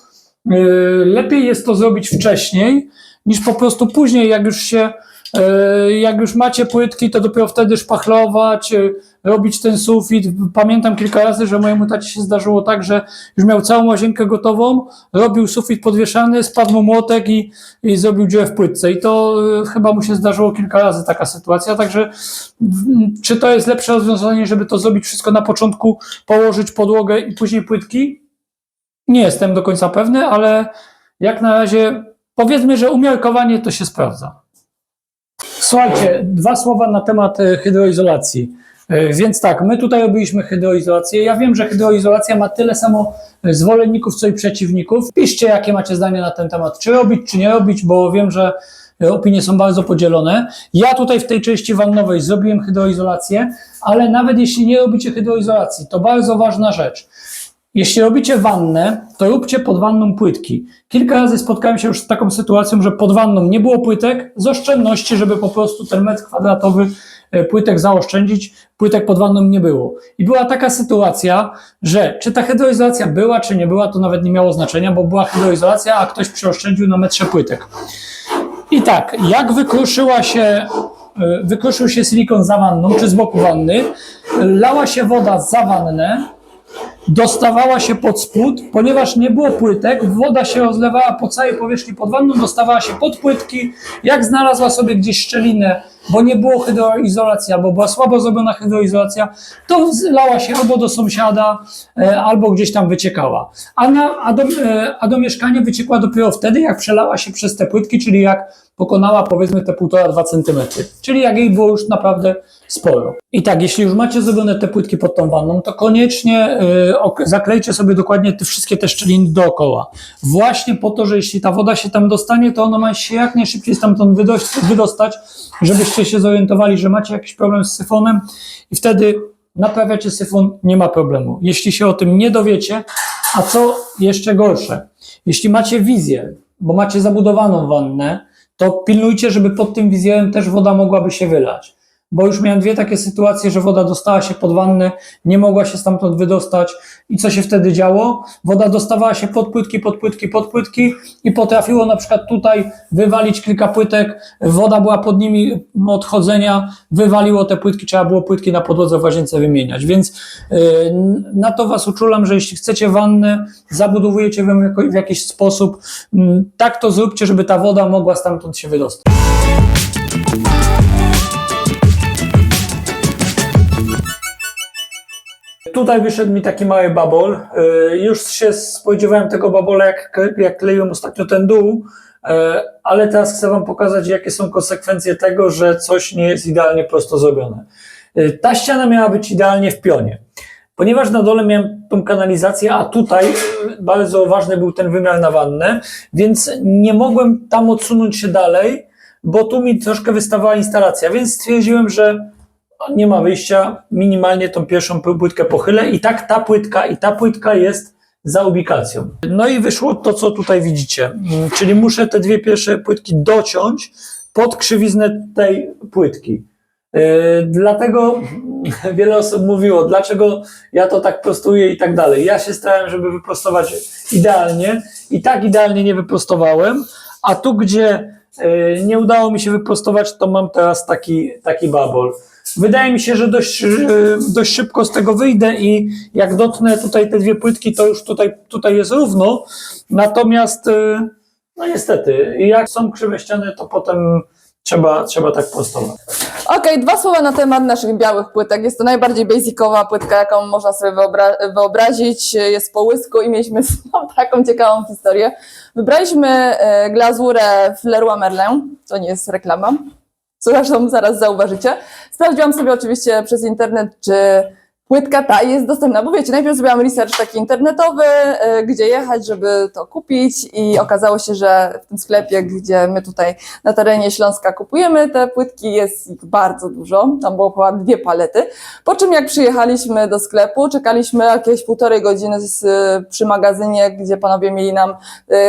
lepiej jest to zrobić wcześniej, niż po prostu później, jak już macie płytki, to dopiero wtedy szpachlować, robić ten sufit. Pamiętam kilka razy, że mojemu tacie się zdarzyło tak, że już miał całą łazienkę gotową, robił sufit podwieszany, spadł mu młotek i zrobił dziurę w płytce. I to chyba mu się zdarzyło kilka razy taka sytuacja, także czy to jest lepsze rozwiązanie, żeby to zrobić wszystko na początku, położyć podłogę i później płytki? Nie jestem do końca pewny, ale jak na razie powiedzmy, że umiarkowanie to się sprawdza. Słuchajcie, 2 słowa na temat hydroizolacji. Więc tak, my tutaj robiliśmy hydroizolację. Ja wiem, że hydroizolacja ma tyle samo zwolenników, co i przeciwników. Piszcie, jakie macie zdanie na ten temat. Czy robić, czy nie robić, bo wiem, że opinie są bardzo podzielone. Ja tutaj w tej części wannowej zrobiłem hydroizolację, ale nawet jeśli nie robicie hydroizolacji, to bardzo ważna rzecz. Jeśli robicie wannę, to róbcie pod wanną płytki. Kilka razy spotkałem się już z taką sytuacją, że pod wanną nie było płytek, z oszczędności, żeby po prostu ten metr kwadratowy płytek zaoszczędzić, płytek pod wanną nie było. I była taka sytuacja, że czy ta hydroizolacja była, czy nie była, to nawet nie miało znaczenia, bo była hydroizolacja, a ktoś przeoszczędził na metrze płytek. I tak, jak wykruszył się silikon za wanną, czy z boku wanny, lała się woda za wannę, dostawała się pod spód, ponieważ nie było płytek, woda się rozlewała po całej powierzchni pod wanną, dostawała się pod płytki, jak znalazła sobie gdzieś szczelinę, bo nie było hydroizolacji, albo była słabo zrobiona hydroizolacja, to lała się albo do sąsiada, albo gdzieś tam wyciekała. A do mieszkania wyciekła dopiero wtedy, jak przelała się przez te płytki, czyli jak pokonała powiedzmy te 1,5-2 cm, czyli jak jej było już naprawdę sporo. I tak, jeśli już macie zrobione te płytki pod tą wanną, to koniecznie zaklejcie sobie dokładnie wszystkie te szczeliny dookoła. Właśnie po to, że jeśli ta woda się tam dostanie, to ona ma się jak najszybciej stamtąd wydostać, żebyście się zorientowali, że macie jakiś problem z syfonem i wtedy naprawiacie syfon, nie ma problemu. Jeśli się o tym nie dowiecie, a co jeszcze gorsze, jeśli macie wizję, bo macie zabudowaną wannę, to pilnujcie, żeby pod tym wizjerem też woda mogłaby się wylać. bo już miałem dwie takie sytuacje, że woda dostała się pod wannę, nie mogła się stamtąd wydostać i co się wtedy działo? Woda dostawała się pod płytki i potrafiło na przykład tutaj wywalić kilka płytek, woda była pod nimi odchodzenia, wywaliło te płytki, trzeba było płytki na podłodze w łazience wymieniać, więc na to Was uczulam, że jeśli chcecie wannę, zabudowujecie ją w jakiś sposób, tak to zróbcie, żeby ta woda mogła stamtąd się wydostać. Tutaj wyszedł mi taki mały babol. Już się spodziewałem tego babola, jak kleiłem ostatnio ten dół, ale teraz chcę Wam pokazać, jakie są konsekwencje tego, że coś nie jest idealnie prosto zrobione. Ta ściana miała być idealnie w pionie. Ponieważ na dole miałem tą kanalizację, a tutaj bardzo ważny był ten wymiar na wannę, więc nie mogłem tam odsunąć się dalej, bo tu mi troszkę wystawała instalacja, więc stwierdziłem, że nie ma wyjścia, minimalnie tą pierwszą płytkę pochylę i tak ta płytka jest za ubikacją. No i wyszło to, co tutaj widzicie, czyli muszę te dwie pierwsze płytki dociąć pod krzywiznę tej płytki. Dlatego wiele osób mówiło, dlaczego ja to tak prostuję i tak dalej. Ja się starałem, żeby wyprostować idealnie i tak idealnie nie wyprostowałem, a tu, gdzie nie udało mi się wyprostować, to mam teraz taki babol. Wydaje mi się, że dość szybko z tego wyjdę i jak dotknę tutaj te dwie płytki, to już tutaj jest równo, natomiast no niestety, jak są krzywe ściany, to potem trzeba tak prostować. Okej, dwa słowa na temat naszych białych płytek. Jest to najbardziej basicowa płytka, jaką można sobie wyobrazić. Jest po łysku i mieliśmy taką ciekawą historię. Wybraliśmy glazurę w Leroy Merlin, to nie jest reklama, co zresztą zaraz zauważycie. Sprawdziłam sobie oczywiście przez internet, czy płytka ta jest dostępna, bo wiecie, najpierw zrobiłam research taki internetowy, gdzie jechać, żeby to kupić i okazało się, że w tym sklepie, gdzie my tutaj na terenie Śląska kupujemy te płytki, jest ich bardzo dużo, tam było chyba 2 palety, po czym jak przyjechaliśmy do sklepu, czekaliśmy jakieś 1,5 godziny przy magazynie, gdzie panowie mieli nam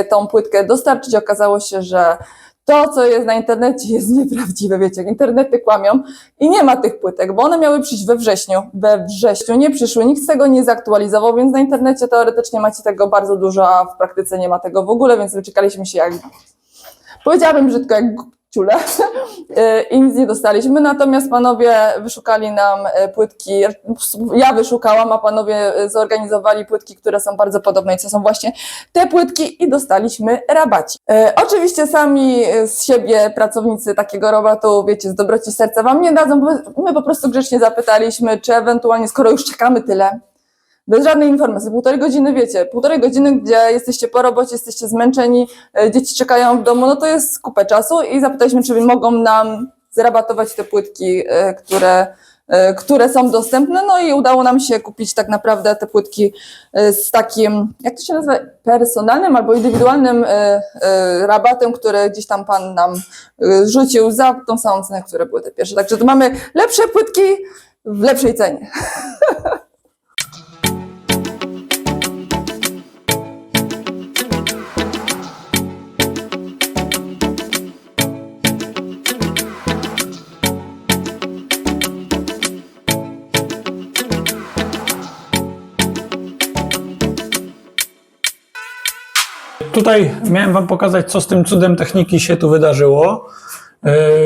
tą płytkę dostarczyć, okazało się, że to, co jest na internecie, jest nieprawdziwe, wiecie, internety kłamią i nie ma tych płytek, bo one miały przyjść we wrześniu. We wrześniu nie przyszły, nikt z tego nie zaktualizował, więc na internecie teoretycznie macie tego bardzo dużo, a w praktyce nie ma tego w ogóle, więc wyczekaliśmy się jak, powiedziałabym brzydko, jak ciule i nic nie dostaliśmy, natomiast panowie wyszukali nam płytki, ja wyszukałam, a panowie zorganizowali płytki, które są bardzo podobne i co są właśnie te płytki i dostaliśmy rabacik. Oczywiście sami z siebie pracownicy takiego rabatu, wiecie, z dobroci serca wam nie dadzą, bo my po prostu grzecznie zapytaliśmy, czy ewentualnie, skoro już czekamy tyle, bez żadnej informacji, 1,5 godziny, wiecie, 1,5 godziny, gdzie jesteście po robocie, jesteście zmęczeni, dzieci czekają w domu, no to jest kupę czasu i zapytaliśmy, czy mogą nam zrabatować te płytki, które są dostępne, no i udało nam się kupić tak naprawdę te płytki z takim, jak to się nazywa, personalnym albo indywidualnym rabatem, który gdzieś tam pan nam rzucił za tą samą cenę, które były te pierwsze. Także to mamy lepsze płytki w lepszej cenie. Tutaj miałem Wam pokazać, co z tym cudem techniki się tu wydarzyło.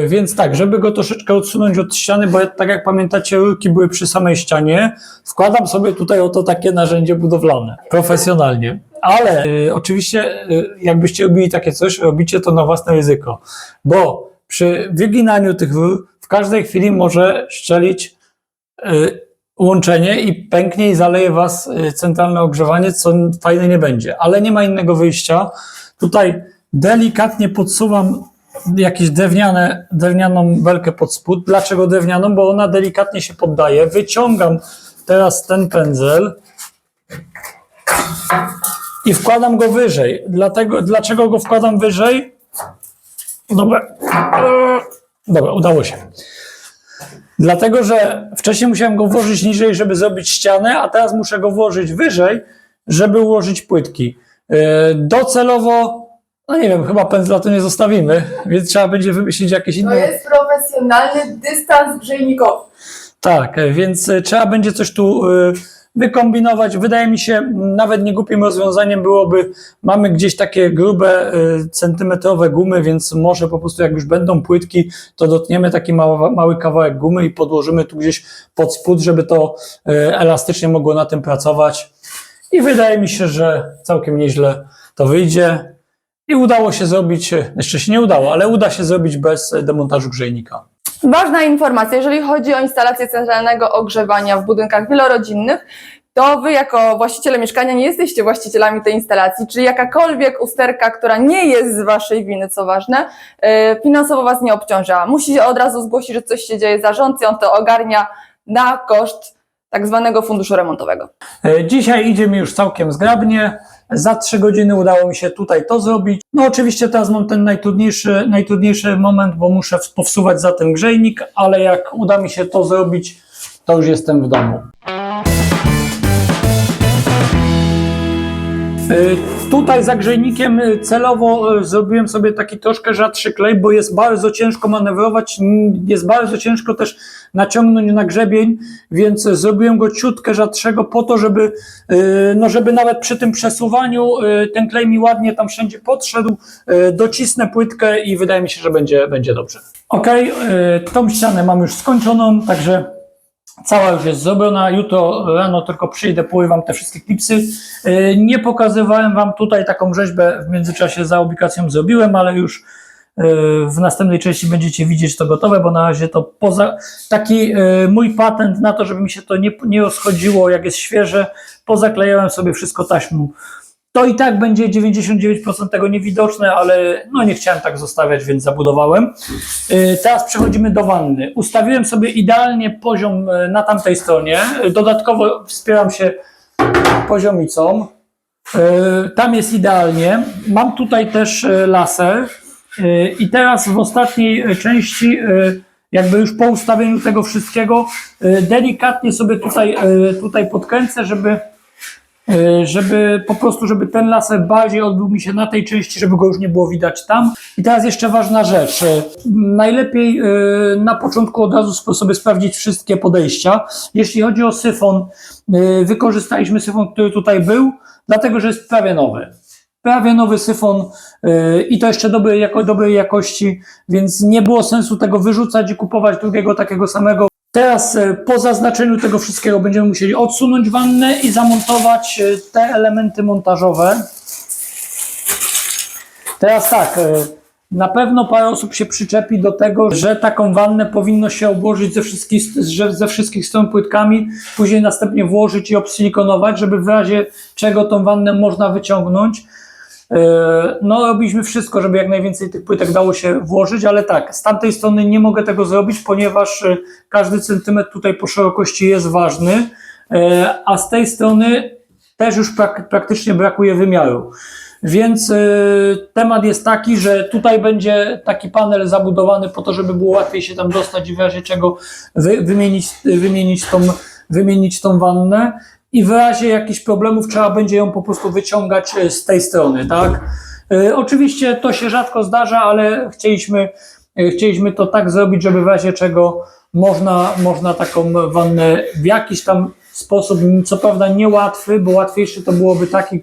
Więc tak, żeby go troszeczkę odsunąć od ściany, bo tak jak pamiętacie, rurki były przy samej ścianie, wkładam sobie tutaj oto takie narzędzie budowlane, profesjonalnie. Ale oczywiście, jakbyście robili takie coś, robicie to na własne ryzyko, bo przy wyginaniu tych rur w każdej chwili może szczelić łączenie i pęknie i zaleje Was centralne ogrzewanie, co fajne nie będzie, ale nie ma innego wyjścia. Tutaj delikatnie podsuwam jakąś drewnianą belkę pod spód. Dlaczego drewnianą? Bo ona delikatnie się poddaje. Wyciągam teraz ten pędzel i wkładam go wyżej. Dlaczego go wkładam wyżej? Dobra, udało się. Dlatego, że wcześniej musiałem go włożyć niżej, żeby zrobić ścianę, a teraz muszę go włożyć wyżej, żeby ułożyć płytki. Docelowo, no nie wiem, chyba pędzla tu nie zostawimy, więc trzeba będzie wymyślić jakieś inne... To jest profesjonalny dystans grzejnikowy. Tak, więc trzeba będzie coś tu wykombinować. Wydaje mi się, nawet nie głupim rozwiązaniem byłoby, mamy gdzieś takie grube, centymetrowe gumy, więc może po prostu jak już będą płytki, to dotniemy taki mały kawałek gumy i podłożymy tu gdzieś pod spód, żeby to elastycznie mogło na tym pracować. I wydaje mi się, że całkiem nieźle to wyjdzie. I udało się zrobić, jeszcze się nie udało, ale uda się zrobić bez demontażu grzejnika. Ważna informacja, jeżeli chodzi o instalację centralnego ogrzewania w budynkach wielorodzinnych, to Wy jako właściciele mieszkania nie jesteście właścicielami tej instalacji, czyli jakakolwiek usterka, która nie jest z Waszej winy, co ważne, finansowo Was nie obciąża. Musicie od razu zgłosić, że coś się dzieje zarządcy, on to ogarnia na koszt tak zwanego funduszu remontowego. Dzisiaj idzie mi już całkiem zgrabnie. Za 3 godziny udało mi się tutaj to zrobić. No oczywiście teraz mam ten najtrudniejszy moment, bo muszę powsuwać za ten grzejnik, ale jak uda mi się to zrobić, to już jestem w domu. Tutaj za grzejnikiem celowo zrobiłem sobie taki troszkę rzadszy klej, bo jest bardzo ciężko manewrować, jest bardzo ciężko też naciągnąć na grzebień, więc zrobiłem go ciutkę rzadszego po to, żeby, żeby nawet przy tym przesuwaniu ten klej mi ładnie tam wszędzie podszedł, docisnę płytkę i wydaje mi się, że będzie dobrze. Ok, tą ścianę mam już skończoną, także cała już jest zrobiona. Jutro rano tylko przyjdę, porywam te wszystkie klipsy. Nie pokazywałem Wam tutaj taką rzeźbę, w międzyczasie za ubikacją zrobiłem, ale już w następnej części będziecie widzieć to gotowe, bo na razie to poza taki mój patent na to, żeby mi się to nie rozchodziło, jak jest świeże, pozaklejałem sobie wszystko taśmą. To i tak będzie 99% tego niewidoczne, ale no nie chciałem tak zostawiać, więc zabudowałem. Teraz przechodzimy do wanny. Ustawiłem sobie idealnie poziom na tamtej stronie. Dodatkowo wspieram się poziomicą. Tam jest idealnie. Mam tutaj też laser. I teraz w ostatniej części, jakby już po ustawieniu tego wszystkiego, delikatnie sobie tutaj podkręcę, żeby po prostu, żeby ten laser bardziej odbił mi się na tej części, żeby go już nie było widać tam. I teraz jeszcze ważna rzecz. Najlepiej na początku od razu sobie sprawdzić wszystkie podejścia. Jeśli chodzi o syfon, wykorzystaliśmy syfon, który tutaj był, dlatego że jest prawie nowy. Prawie nowy syfon i to jeszcze dobrej jakości, więc nie było sensu tego wyrzucać i kupować drugiego takiego samego. Teraz po zaznaczeniu tego wszystkiego będziemy musieli odsunąć wannę i zamontować te elementy montażowe. Teraz tak, na pewno parę osób się przyczepi do tego, że taką wannę powinno się obłożyć ze wszystkich stron płytkami, później następnie włożyć i obsilikonować, żeby w razie czego tą wannę można wyciągnąć. No robiliśmy wszystko, żeby jak najwięcej tych płytek dało się włożyć, ale tak, z tamtej strony nie mogę tego zrobić, ponieważ każdy centymetr tutaj po szerokości jest ważny, a z tej strony też już praktycznie brakuje wymiaru. Więc temat jest taki, że tutaj będzie taki panel zabudowany po to, żeby było łatwiej się tam dostać i w razie czego wymienić tą wannę. I w razie jakichś problemów trzeba będzie ją po prostu wyciągać z tej strony, tak? Oczywiście to się rzadko zdarza, ale chcieliśmy to tak zrobić, żeby w razie czego można taką wannę w jakiś tam sposób, co prawda niełatwy, bo łatwiejszy to byłoby taki,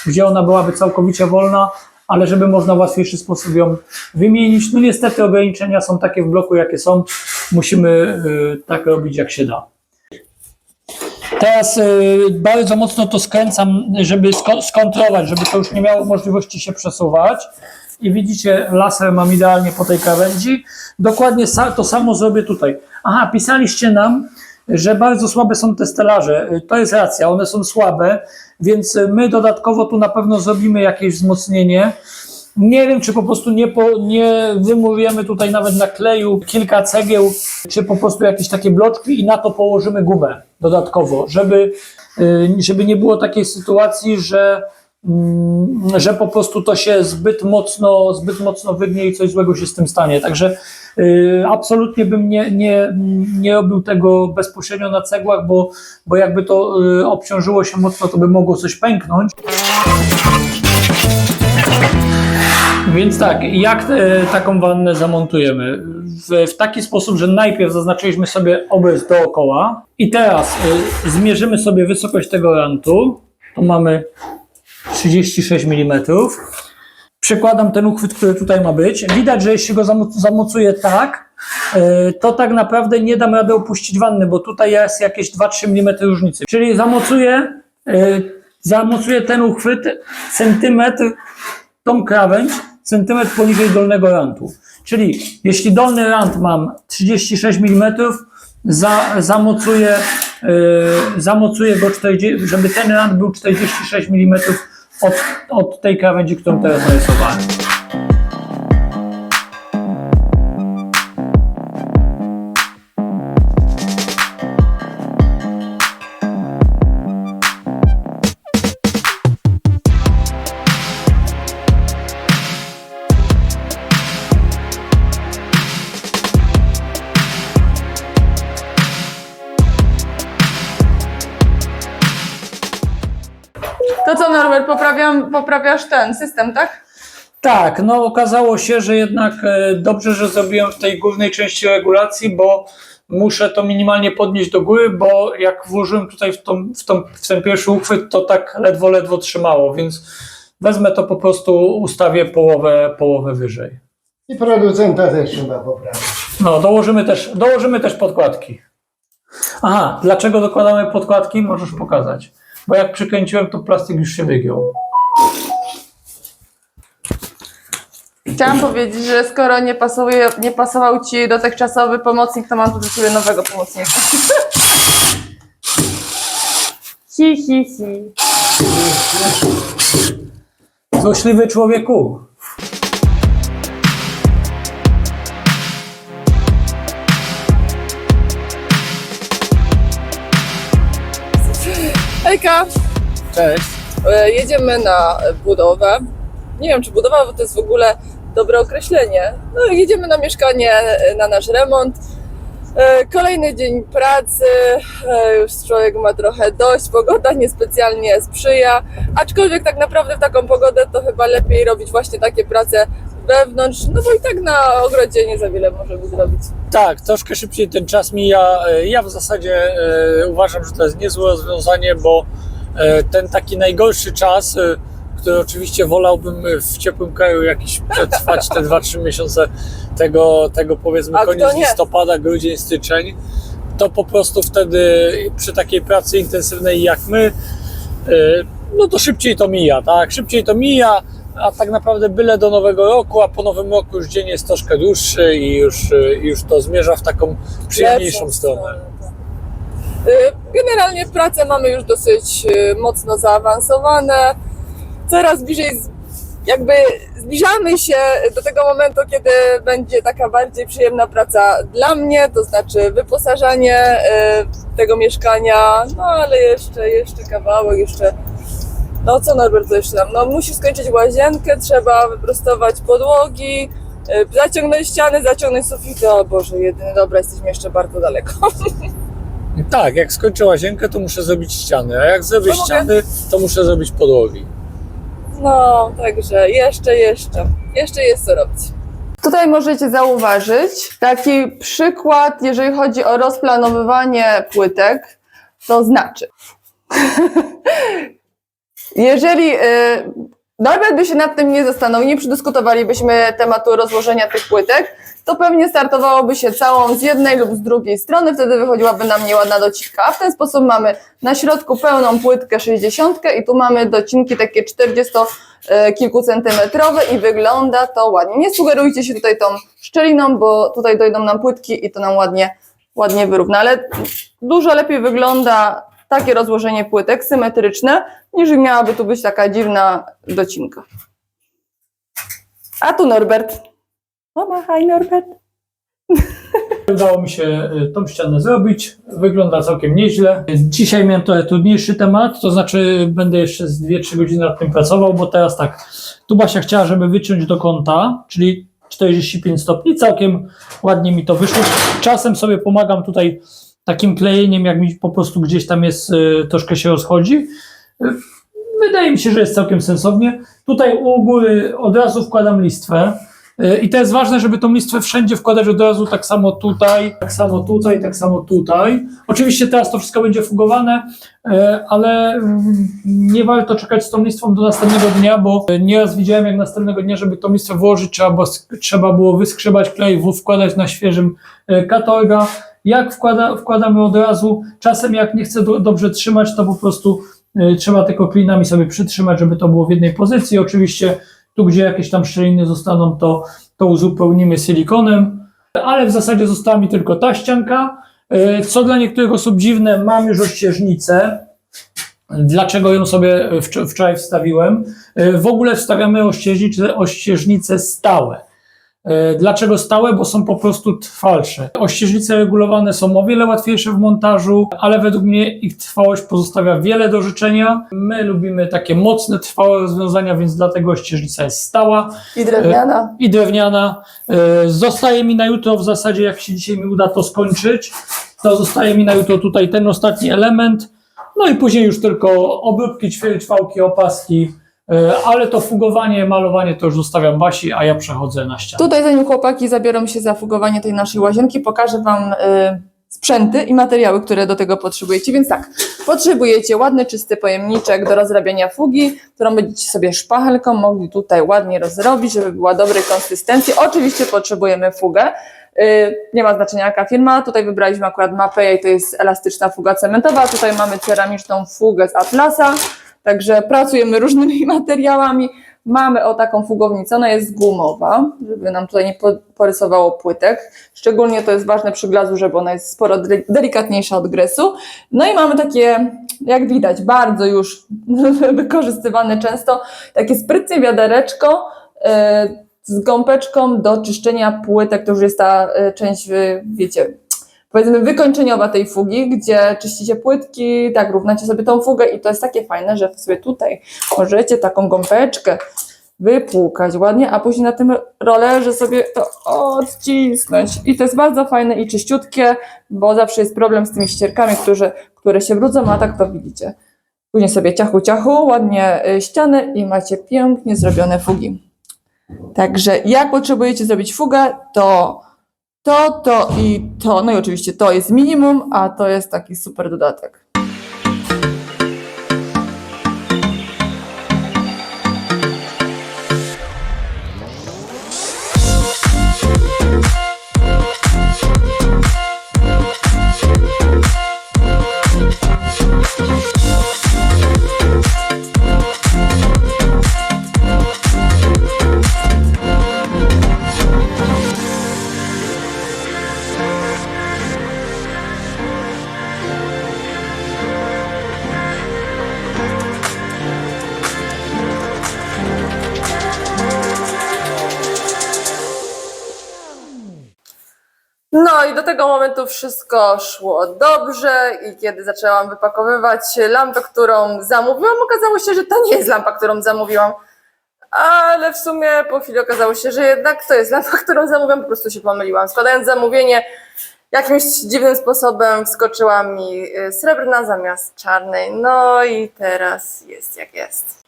gdzie ona byłaby całkowicie wolna, ale żeby można w łatwiejszy sposób ją wymienić. No niestety ograniczenia są takie w bloku, jakie są. Musimy tak robić, jak się da. Teraz bardzo mocno to skręcam, żeby skontrolować, żeby to już nie miało możliwości się przesuwać. I widzicie, laser mam idealnie po tej krawędzi. Dokładnie to samo zrobię tutaj. Aha, pisaliście nam, że bardzo słabe są te stelaże. To jest racja, one są słabe, więc my dodatkowo tu na pewno zrobimy jakieś wzmocnienie. Nie wiem, czy po prostu nie wymurujemy tutaj nawet na kleju kilka cegieł, czy po prostu jakieś takie bloczki i na to położymy gumę dodatkowo, żeby nie było takiej sytuacji, że po prostu to się zbyt mocno wygnie i coś złego się z tym stanie. Także absolutnie bym nie robił tego bezpośrednio na cegłach, bo jakby to obciążyło się mocno, to by mogło coś pęknąć. Więc tak, jak taką wannę zamontujemy? w taki sposób, że najpierw zaznaczyliśmy sobie obrys dookoła i teraz zmierzymy sobie wysokość tego rantu. Tu mamy 36 mm. Przykładam ten uchwyt, który tutaj ma być. Widać, że jeśli go zamocuję tak, to tak naprawdę nie dam rady opuścić wanny, bo tutaj jest jakieś 2-3 mm różnicy. Czyli zamocuję ten uchwyt centymetr, tą krawędź, centymetr poniżej dolnego rantu. Czyli jeśli dolny rant mam 36 mm, zamocuję go, żeby ten rant był 46 mm od tej krawędzi, którą teraz narysowałem. To co, Norbert, poprawiasz ten system, tak? Tak, no okazało się, że jednak dobrze, że zrobiłem w tej górnej części regulacji, bo muszę to minimalnie podnieść do góry, bo jak włożyłem tutaj w ten pierwszy uchwyt, to tak ledwo trzymało, więc wezmę to po prostu, ustawię połowę wyżej. I producenta też trzeba poprawić. No, dołożymy też podkładki. Aha, dlaczego dokładamy podkładki? Możesz pokazać. Bo jak przykręciłem, to plastik już się wygiął. Chciałam powiedzieć, że skoro nie pasował Ci dotychczasowy pomocnik, to mam tu dla Ciebie nowego pomocnika. Hi, hi, hi. Złośliwy człowieku. Hejka! Cześć. Jedziemy na budowę. Nie wiem, czy budowa, bo to jest w ogóle dobre określenie. No, jedziemy na mieszkanie, na nasz remont. Kolejny dzień pracy, już człowiek ma trochę dość, pogoda niespecjalnie sprzyja, aczkolwiek tak naprawdę w taką pogodę to chyba lepiej robić właśnie takie prace wewnątrz, no bo i tak na ogrodzie nie za wiele możemy zrobić. Tak, troszkę szybciej ten czas mija. Ja w zasadzie uważam, że to jest niezłe rozwiązanie, bo ten taki najgorszy czas, który oczywiście wolałbym w ciepłym kraju jakiś przetrwać te 2-3 miesiące tego powiedzmy koniec listopada, grudzień, styczeń, to po prostu wtedy przy takiej pracy intensywnej jak my, no to szybciej to mija, tak? Szybciej to mija, a tak naprawdę byle do nowego roku, a po nowym roku już dzień jest troszkę dłuższy i już to zmierza w taką przyjemniejszą stronę. Generalnie prace mamy już dosyć mocno zaawansowane. Coraz bliżej jakby zbliżamy się do tego momentu, kiedy będzie taka bardziej przyjemna praca dla mnie, to znaczy wyposażanie tego mieszkania, no ale jeszcze kawałek, no co Norbert, to jeszcze tam, no musi skończyć łazienkę, trzeba wyprostować podłogi, zaciągnąć ściany, zaciągnąć sufity, o Boże, jedyny, dobra, jesteśmy jeszcze bardzo daleko. Tak, jak skończę łazienkę, to muszę zrobić ściany, a jak zrobię ściany, to muszę zrobić podłogi. No, także jeszcze jest co robić. Tutaj możecie zauważyć taki przykład, jeżeli chodzi o rozplanowywanie płytek, to znaczy, jeżeli Norbert by się nad tym nie zastanowił, nie przedyskutowalibyśmy tematu rozłożenia tych płytek, to pewnie startowałoby się całą z jednej lub z drugiej strony, wtedy wychodziłaby nam nieładna docinka. A w ten sposób mamy na środku pełną płytkę 60 i tu mamy docinki takie 40-kilkucentymetrowe i wygląda to ładnie. Nie sugerujcie się tutaj tą szczeliną, bo tutaj dojdą nam płytki i to nam ładnie wyrówna, ale dużo lepiej wygląda takie rozłożenie płytek symetryczne, niż miałaby tu być taka dziwna docinka. A tu Norbert. Hi Norbert. Udało mi się tą ścianę zrobić, wygląda całkiem nieźle. Dzisiaj miałem trochę trudniejszy temat, to znaczy będę jeszcze z 2-3 godziny nad tym pracował, bo teraz tak, tu Basia chciała, żeby wyciąć do kąta, czyli 45 stopni, całkiem ładnie mi to wyszło. Czasem sobie pomagam tutaj takim klejeniem, jak mi po prostu gdzieś tam jest, troszkę się rozchodzi. Wydaje mi się, że jest całkiem sensownie. Tutaj u góry od razu wkładam listwę. I to jest ważne, żeby tą listwę wszędzie wkładać od razu, tak samo tutaj, tak samo tutaj, tak samo tutaj. Oczywiście teraz to wszystko będzie fugowane, ale nie warto czekać z tą listwą do następnego dnia, bo nieraz widziałem, jak następnego dnia, żeby tą listwę włożyć, trzeba było wyskrzebać klej, wkładać na świeżym katorga. Jak wkładamy od razu, czasem jak nie chcę dobrze trzymać, to po prostu trzeba tylko klinami sobie przytrzymać, żeby to było w jednej pozycji. Oczywiście tu, gdzie jakieś tam szczeliny zostaną, to uzupełnimy silikonem, ale w zasadzie została mi tylko ta ścianka. Co dla niektórych osób dziwne, mam już ościeżnicę. Dlaczego ją sobie wczoraj wstawiłem? W ogóle wstawiamy ościeżnice stałe. Dlaczego stałe? Bo są po prostu trwalsze. Ościeżnice regulowane są o wiele łatwiejsze w montażu, ale według mnie ich trwałość pozostawia wiele do życzenia. My lubimy takie mocne, trwałe rozwiązania, więc dlatego ościeżnica jest stała. I drewniana. I drewniana. Zostaje mi na jutro, w zasadzie jak się dzisiaj mi uda to skończyć, to zostaje mi na jutro tutaj ten ostatni element. No i później już tylko obróbki, ćwierćwałki, opaski. Ale to fugowanie, malowanie to już zostawiam Basi, a ja przechodzę na ścianę. Tutaj zanim chłopaki zabiorą się za fugowanie tej naszej łazienki, pokażę Wam sprzęty i materiały, które do tego potrzebujecie. Więc tak, potrzebujecie ładny, czysty pojemniczek do rozrabiania fugi, którą będziecie sobie szpachelką mogli tutaj ładnie rozrobić, żeby była dobrej konsystencji. Oczywiście potrzebujemy fugę. Nie ma znaczenia jaka firma, tutaj wybraliśmy akurat Mapei i to jest elastyczna fuga cementowa. Tutaj mamy ceramiczną fugę z Atlasa. Także pracujemy różnymi materiałami. Mamy taką fugownicę, ona jest gumowa, żeby nam tutaj nie porysowało płytek. Szczególnie to jest ważne przy glazu, żeby ona jest sporo delikatniejsza od gresu. No i mamy takie, jak widać, bardzo już wykorzystywane często, takie sprytnie wiadereczko z gąbeczką do czyszczenia płytek. To już jest ta część, wiecie, powiedzmy wykończeniowa tej fugi, gdzie czyścicie płytki, tak, równacie sobie tą fugę i to jest takie fajne, że sobie tutaj możecie taką gąbeczkę wypłukać ładnie, a później na tym rollerze sobie to odcisnąć. I to jest bardzo fajne i czyściutkie, bo zawsze jest problem z tymi ścierkami, które się brudzą, a tak to widzicie. Później sobie ciachu, ładnie ścianę i macie pięknie zrobione fugi. Także jak potrzebujecie zrobić fugę, to i to. No i oczywiście to jest minimum, a to jest taki super dodatek. No i do tego momentu wszystko szło dobrze i kiedy zaczęłam wypakowywać lampę, którą zamówiłam, okazało się, że to nie jest lampa, którą zamówiłam. Ale w sumie po chwili okazało się, że jednak to jest lampa, którą zamówiłam, po prostu się pomyliłam. Składając zamówienie, jakimś dziwnym sposobem wskoczyła mi srebrna zamiast czarnej. No i teraz jest jak jest.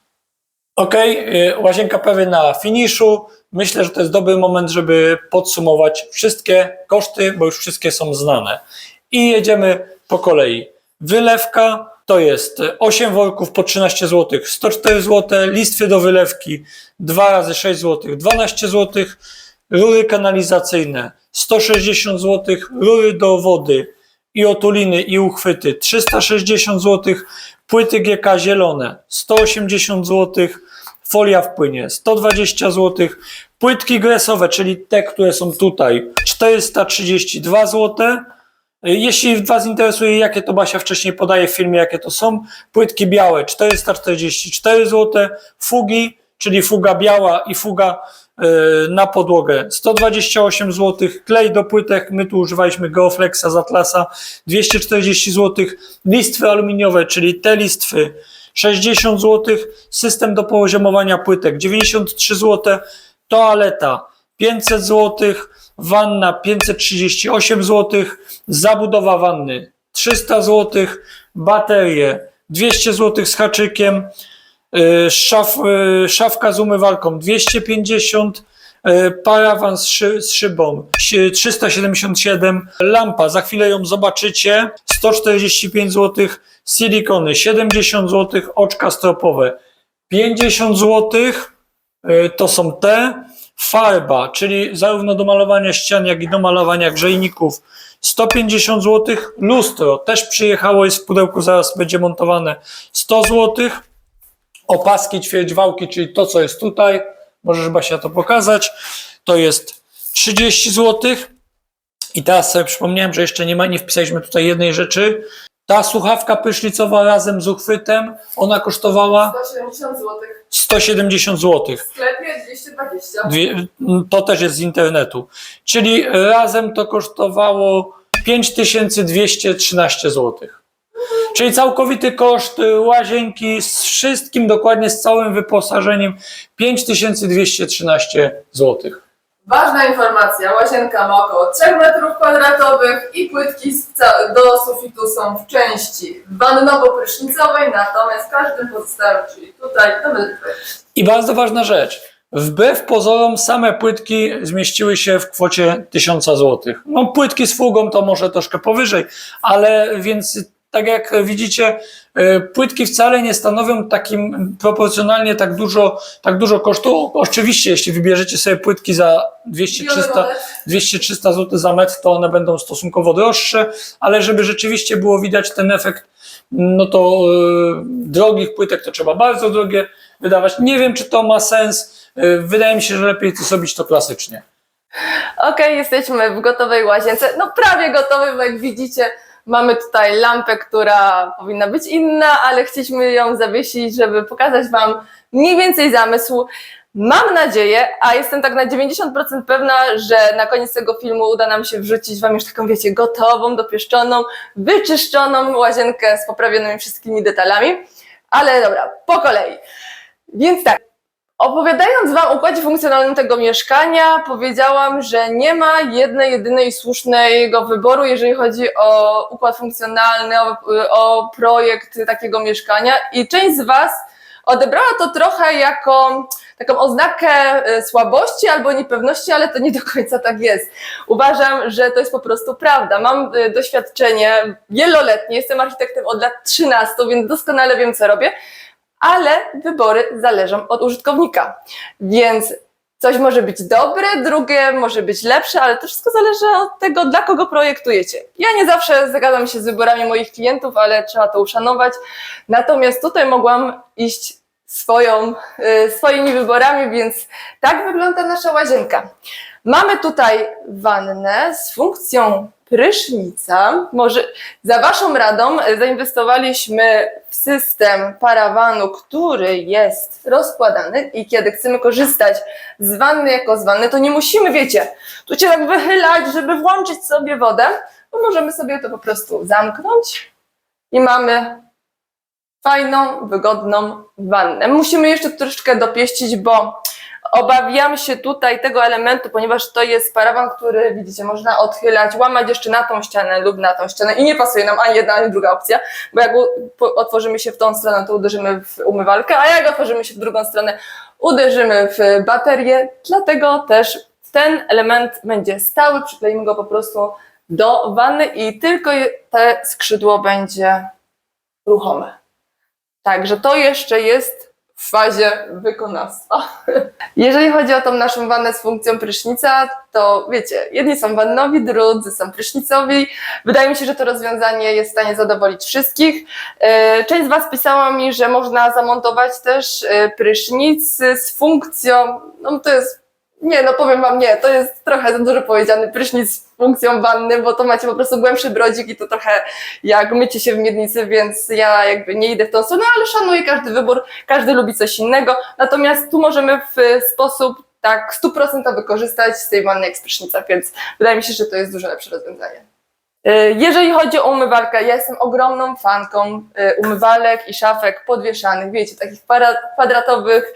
Okej, łazienka prawie na finiszu. Myślę, że to jest dobry moment, żeby podsumować wszystkie koszty, bo już wszystkie są znane. I jedziemy po kolei. Wylewka to jest 8 worków po 13 zł, 104 zł, listwy do wylewki 2 razy 6 zł, 12 zł, rury kanalizacyjne 160 zł, rury do wody i otuliny i uchwyty 360 zł, płyty GK zielone 180 zł, folia w płynie 120 zł, płytki gresowe, czyli te, które są tutaj 432 zł. Jeśli Was interesuje, jakie to Basia wcześniej podaje w filmie, jakie to są, płytki białe 444 zł, fugi, czyli fuga biała i fuga na podłogę 128 zł, klej do płytek, my tu używaliśmy Geoflexa z Atlasa 240 zł, listwy aluminiowe, czyli te listwy 60 zł, system do poziomowania płytek 93 zł, toaleta 500 zł, wanna 538 zł, zabudowa wanny 300 zł, baterie 200 zł z haczykiem, szafka z umywalką 250, parawan z szybą 377, lampa, za chwilę ją zobaczycie, 145 zł, silikony 70 zł, oczka stropowe 50 zł, to są te, farba, czyli zarówno do malowania ścian, jak i do malowania grzejników 150 zł, lustro też przyjechało, jest w pudełku, zaraz będzie montowane 100 zł, opaski ćwierćwałki, czyli to co jest tutaj, możesz Basia to pokazać, to jest 30 zł. I teraz sobie przypomniałem, że jeszcze nie wpisaliśmy tutaj jednej rzeczy. Ta słuchawka prysznicowa razem z uchwytem, ona kosztowała 170 zł. 170 zł. W sklepie 220. To też jest z internetu. Czyli razem to kosztowało 5213 zł. Czyli całkowity koszt łazienki z wszystkim, dokładnie z całym wyposażeniem 5213 zł. Ważna informacja, łazienka ma około 3 m2 i płytki do sufitu są w części wannowo-prysznicowej, natomiast w każdym pozostałym, czyli tutaj, to będzie 20. I bardzo ważna rzecz. Wbrew pozorom same płytki zmieściły się w kwocie 1000 zł. No płytki z fugą to może troszkę powyżej, ale więc tak jak widzicie, płytki wcale nie stanowią takim proporcjonalnie tak dużo kosztu. Oczywiście, jeśli wybierzecie sobie płytki za 200-300 zł za metr, to one będą stosunkowo droższe, ale żeby rzeczywiście było widać ten efekt, no to drogich płytek to trzeba bardzo drogie wydawać. Nie wiem, czy to ma sens. Wydaje mi się, że lepiej to zrobić to klasycznie. Okej, jesteśmy w gotowej łazience, no prawie gotowej, bo jak widzicie, mamy tutaj lampę, która powinna być inna, ale chcieliśmy ją zawiesić, żeby pokazać Wam mniej więcej zamysł. Mam nadzieję, a jestem tak na 90% pewna, że na koniec tego filmu uda nam się wrzucić Wam już taką, wiecie, gotową, dopieszczoną, wyczyszczoną łazienkę z poprawionymi wszystkimi detalami. Ale dobra, po kolei. Więc tak, opowiadając Wam o układzie funkcjonalnym tego mieszkania, powiedziałam, że nie ma jedynej słusznego wyboru, jeżeli chodzi o układ funkcjonalny, o projekt takiego mieszkania i część z Was odebrała to trochę jako taką oznakę słabości albo niepewności, ale to nie do końca tak jest. Uważam, że to jest po prostu prawda. Mam doświadczenie wieloletnie, jestem architektem od lat 13, więc doskonale wiem, co robię, ale wybory zależą od użytkownika. Więc coś może być dobre, drugie może być lepsze, ale to wszystko zależy od tego, dla kogo projektujecie. Ja nie zawsze zgadzam się z wyborami moich klientów, ale trzeba to uszanować. Natomiast tutaj mogłam iść swoimi wyborami, więc tak wygląda nasza łazienka. Mamy tutaj wannę z funkcją prysznica. Może za Waszą radą zainwestowaliśmy w system parawanu, który jest rozkładany i kiedy chcemy korzystać z wanny jako z wanny, to nie musimy, wiecie, tu się tak wychylać, żeby włączyć sobie wodę, bo możemy sobie to po prostu zamknąć i mamy fajną, wygodną wannę. Musimy jeszcze troszeczkę dopieścić, bo obawiam się tutaj tego elementu, ponieważ to jest parawan, który, widzicie, można odchylać, łamać jeszcze na tą ścianę lub na tą ścianę i nie pasuje nam ani jedna, ani druga opcja, bo jak otworzymy się w tą stronę, to uderzymy w umywalkę, a jak otworzymy się w drugą stronę, uderzymy w baterię, dlatego też ten element będzie stały, przykleimy go po prostu do wanny i tylko te skrzydło będzie ruchome. Także to jeszcze jest w fazie wykonawstwa. Jeżeli chodzi o tą naszą wannę z funkcją prysznica, to wiecie, jedni są wannowi, drudzy są prysznicowi. Wydaje mi się, że to rozwiązanie jest w stanie zadowolić wszystkich. Część z Was pisała mi, że można zamontować też prysznic z funkcją, no to jest, nie, no powiem Wam nie, to jest trochę za dużo powiedziane, prysznic z funkcją wanny, bo to macie po prostu głębszy brodzik i to trochę jak mycie się w miednicy, więc ja jakby nie idę w tą stronę, ale szanuję każdy wybór, każdy lubi coś innego, natomiast tu możemy w sposób tak 100% wykorzystać z tej wanny jak z prysznica, więc wydaje mi się, że to jest dużo lepsze rozwiązanie. Jeżeli chodzi o umywalkę, ja jestem ogromną fanką umywalek i szafek podwieszanych, wiecie, takich kwadratowych.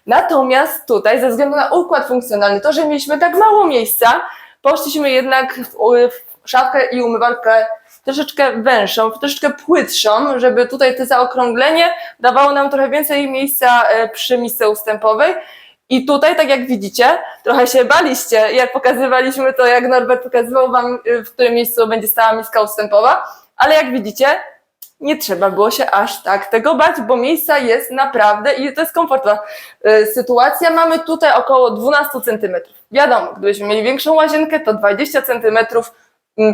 Natomiast tutaj, ze względu na układ funkcjonalny, to, że mieliśmy tak mało miejsca, poszliśmy jednak w szafkę i umywalkę troszeczkę węższą, troszeczkę płytszą, żeby tutaj to zaokrąglenie dawało nam trochę więcej miejsca przy misce ustępowej. I tutaj, tak jak widzicie, trochę się baliście, jak pokazywaliśmy to, jak Norbert pokazywał wam, w którym miejscu będzie stała miska ustępowa, ale jak widzicie, nie trzeba było się aż tak tego bać, bo miejsca jest naprawdę i to jest komfortowa sytuacja. Mamy tutaj około 12 cm. Wiadomo, gdybyśmy mieli większą łazienkę, to 20 cm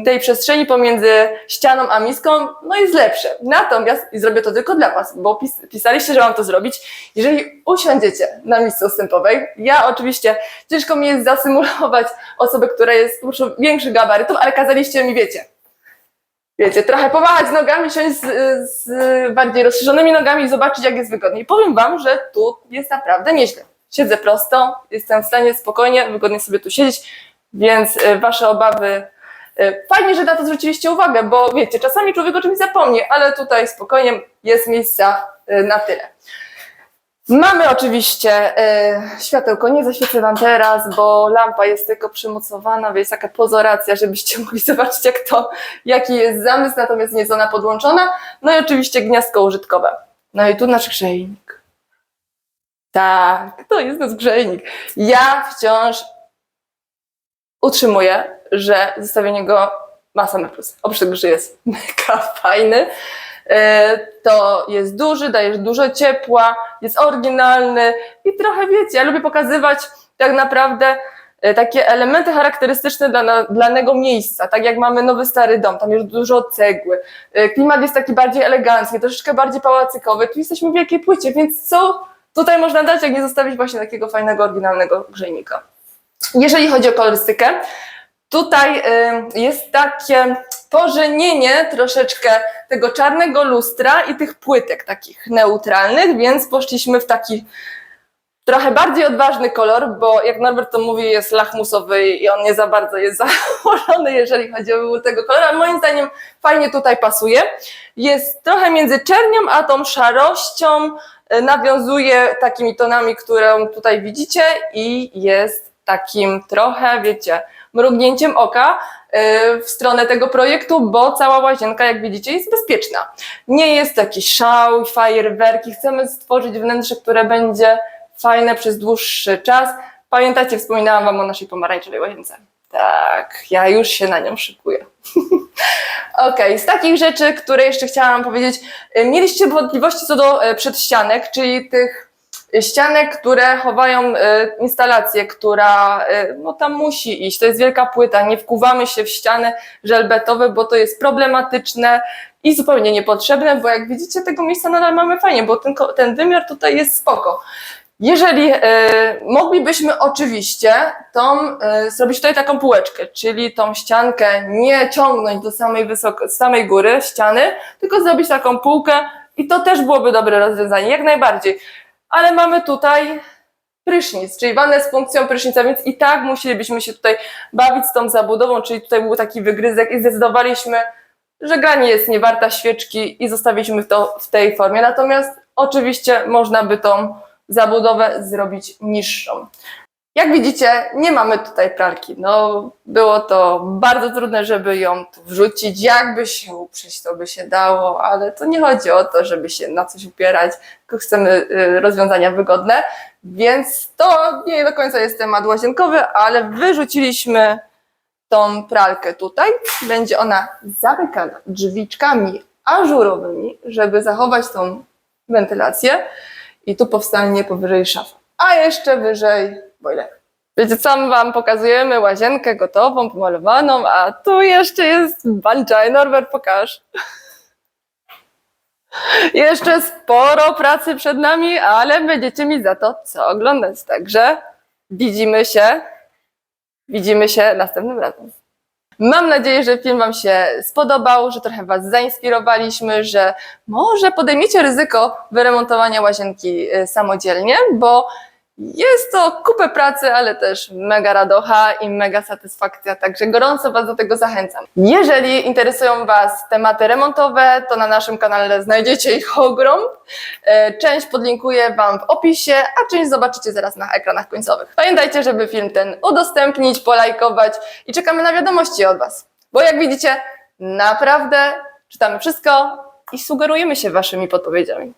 tej przestrzeni pomiędzy ścianą a miską, no jest lepsze. Natomiast, i zrobię to tylko dla was, bo pisaliście, że mam to zrobić, jeżeli usiądziecie na misce ustępowej, ja oczywiście, ciężko mi jest zasymulować osobę, która jest po prostu większy gabarytów, ale kazaliście mi, wiecie, trochę pomachać nogami, siąść z bardziej rozszerzonymi nogami i zobaczyć, jak jest wygodniej. Powiem wam, że tu jest naprawdę nieźle. Siedzę prosto, jestem w stanie spokojnie, wygodnie sobie tu siedzieć, więc wasze obawy, fajnie, że na to zwróciliście uwagę, bo wiecie, czasami człowiek o czymś zapomni, ale tutaj spokojnie jest miejsca na tyle. Mamy oczywiście światełko, nie zaświecę wam teraz, bo lampa jest tylko przymocowana, więc taka pozoracja, żebyście mogli zobaczyć jaki jest zamysł, natomiast nie jest ona podłączona. No i oczywiście gniazdko użytkowe. No i tu nasz grzejnik. Tak, to jest nasz grzejnik. Ja wciąż utrzymuję, że zestawienie go ma same plusy. Oprócz tego, że jest mega fajny, to jest duży, daje dużo ciepła, jest oryginalny i trochę wiecie, ja lubię pokazywać tak naprawdę takie elementy charakterystyczne dla danego miejsca, tak jak mamy nowy stary dom, tam jest dużo cegły, klimat jest taki bardziej elegancki, troszeczkę bardziej pałacykowy, tu jesteśmy w wielkiej płycie, więc co tutaj można dać, jak nie zostawić właśnie takiego fajnego, oryginalnego grzejnika. Jeżeli chodzi o kolorystykę, tutaj jest takie pożenienie troszeczkę tego czarnego lustra i tych płytek takich neutralnych, więc poszliśmy w taki trochę bardziej odważny kolor, bo jak Norbert to mówi, jest lachmusowy i on nie za bardzo jest założony, jeżeli chodzi o wybór tego koloru, ale moim zdaniem fajnie tutaj pasuje. Jest trochę między czernią a tą szarością, nawiązuje takimi tonami, które tutaj widzicie i jest takim trochę, wiecie, mrugnięciem oka w stronę tego projektu, bo cała łazienka, jak widzicie, jest bezpieczna. Nie jest jakiś szał, fajerwerki. Chcemy stworzyć wnętrze, które będzie fajne przez dłuższy czas. Pamiętacie, wspominałam wam o naszej pomarańczowej łazience. Tak, ja już się na nią szykuję. Okej, z takich rzeczy, które jeszcze chciałam powiedzieć, mieliście wątpliwości co do przedścianek, czyli tych ścianek, które chowają instalację, która no tam musi iść. To jest wielka płyta, nie wkuwamy się w ściany żelbetowe, bo to jest problematyczne i zupełnie niepotrzebne, bo jak widzicie, tego miejsca nadal mamy fajnie, bo ten wymiar tutaj jest spoko. Jeżeli moglibyśmy oczywiście zrobić tutaj taką półeczkę, czyli tą ściankę nie ciągnąć do samej góry ściany, tylko zrobić taką półkę i to też byłoby dobre rozwiązanie, jak najbardziej. Ale mamy tutaj prysznic, czyli wannę z funkcją prysznica, więc i tak musielibyśmy się tutaj bawić z tą zabudową, czyli tutaj był taki wygryzek i zdecydowaliśmy, że gra nie jest niewarta świeczki i zostawiliśmy to w tej formie. Natomiast oczywiście można by tą zabudowę zrobić niższą. Jak widzicie, nie mamy tutaj pralki. No, było to bardzo trudne, żeby ją tu wrzucić. Jakby się uprzeć, to by się dało, ale to nie chodzi o to, żeby się na coś upierać, tylko chcemy rozwiązania wygodne. Więc to nie do końca jest temat łazienkowy, ale wyrzuciliśmy tą pralkę tutaj. Będzie ona zamykana drzwiczkami ażurowymi, żeby zachować tą wentylację. I tu powstanie powyżej szafa. A jeszcze wyżej boiler. Wiecie co, my wam pokazujemy łazienkę gotową, pomalowaną, a tu jeszcze jest bancza. Norbert, pokaż. Jeszcze sporo pracy przed nami, ale będziecie mi za to co oglądać. Także widzimy się następnym razem. Mam nadzieję, że film wam się spodobał, że trochę was zainspirowaliśmy, że może podejmiecie ryzyko wyremontowania łazienki samodzielnie, bo jest to kupę pracy, ale też mega radocha i mega satysfakcja, także gorąco was do tego zachęcam. Jeżeli interesują was tematy remontowe, to na naszym kanale znajdziecie ich ogrom. Część podlinkuję wam w opisie, a część zobaczycie zaraz na ekranach końcowych. Pamiętajcie, żeby film ten udostępnić, polajkować i czekamy na wiadomości od was. Bo jak widzicie, naprawdę czytamy wszystko i sugerujemy się waszymi podpowiedziami.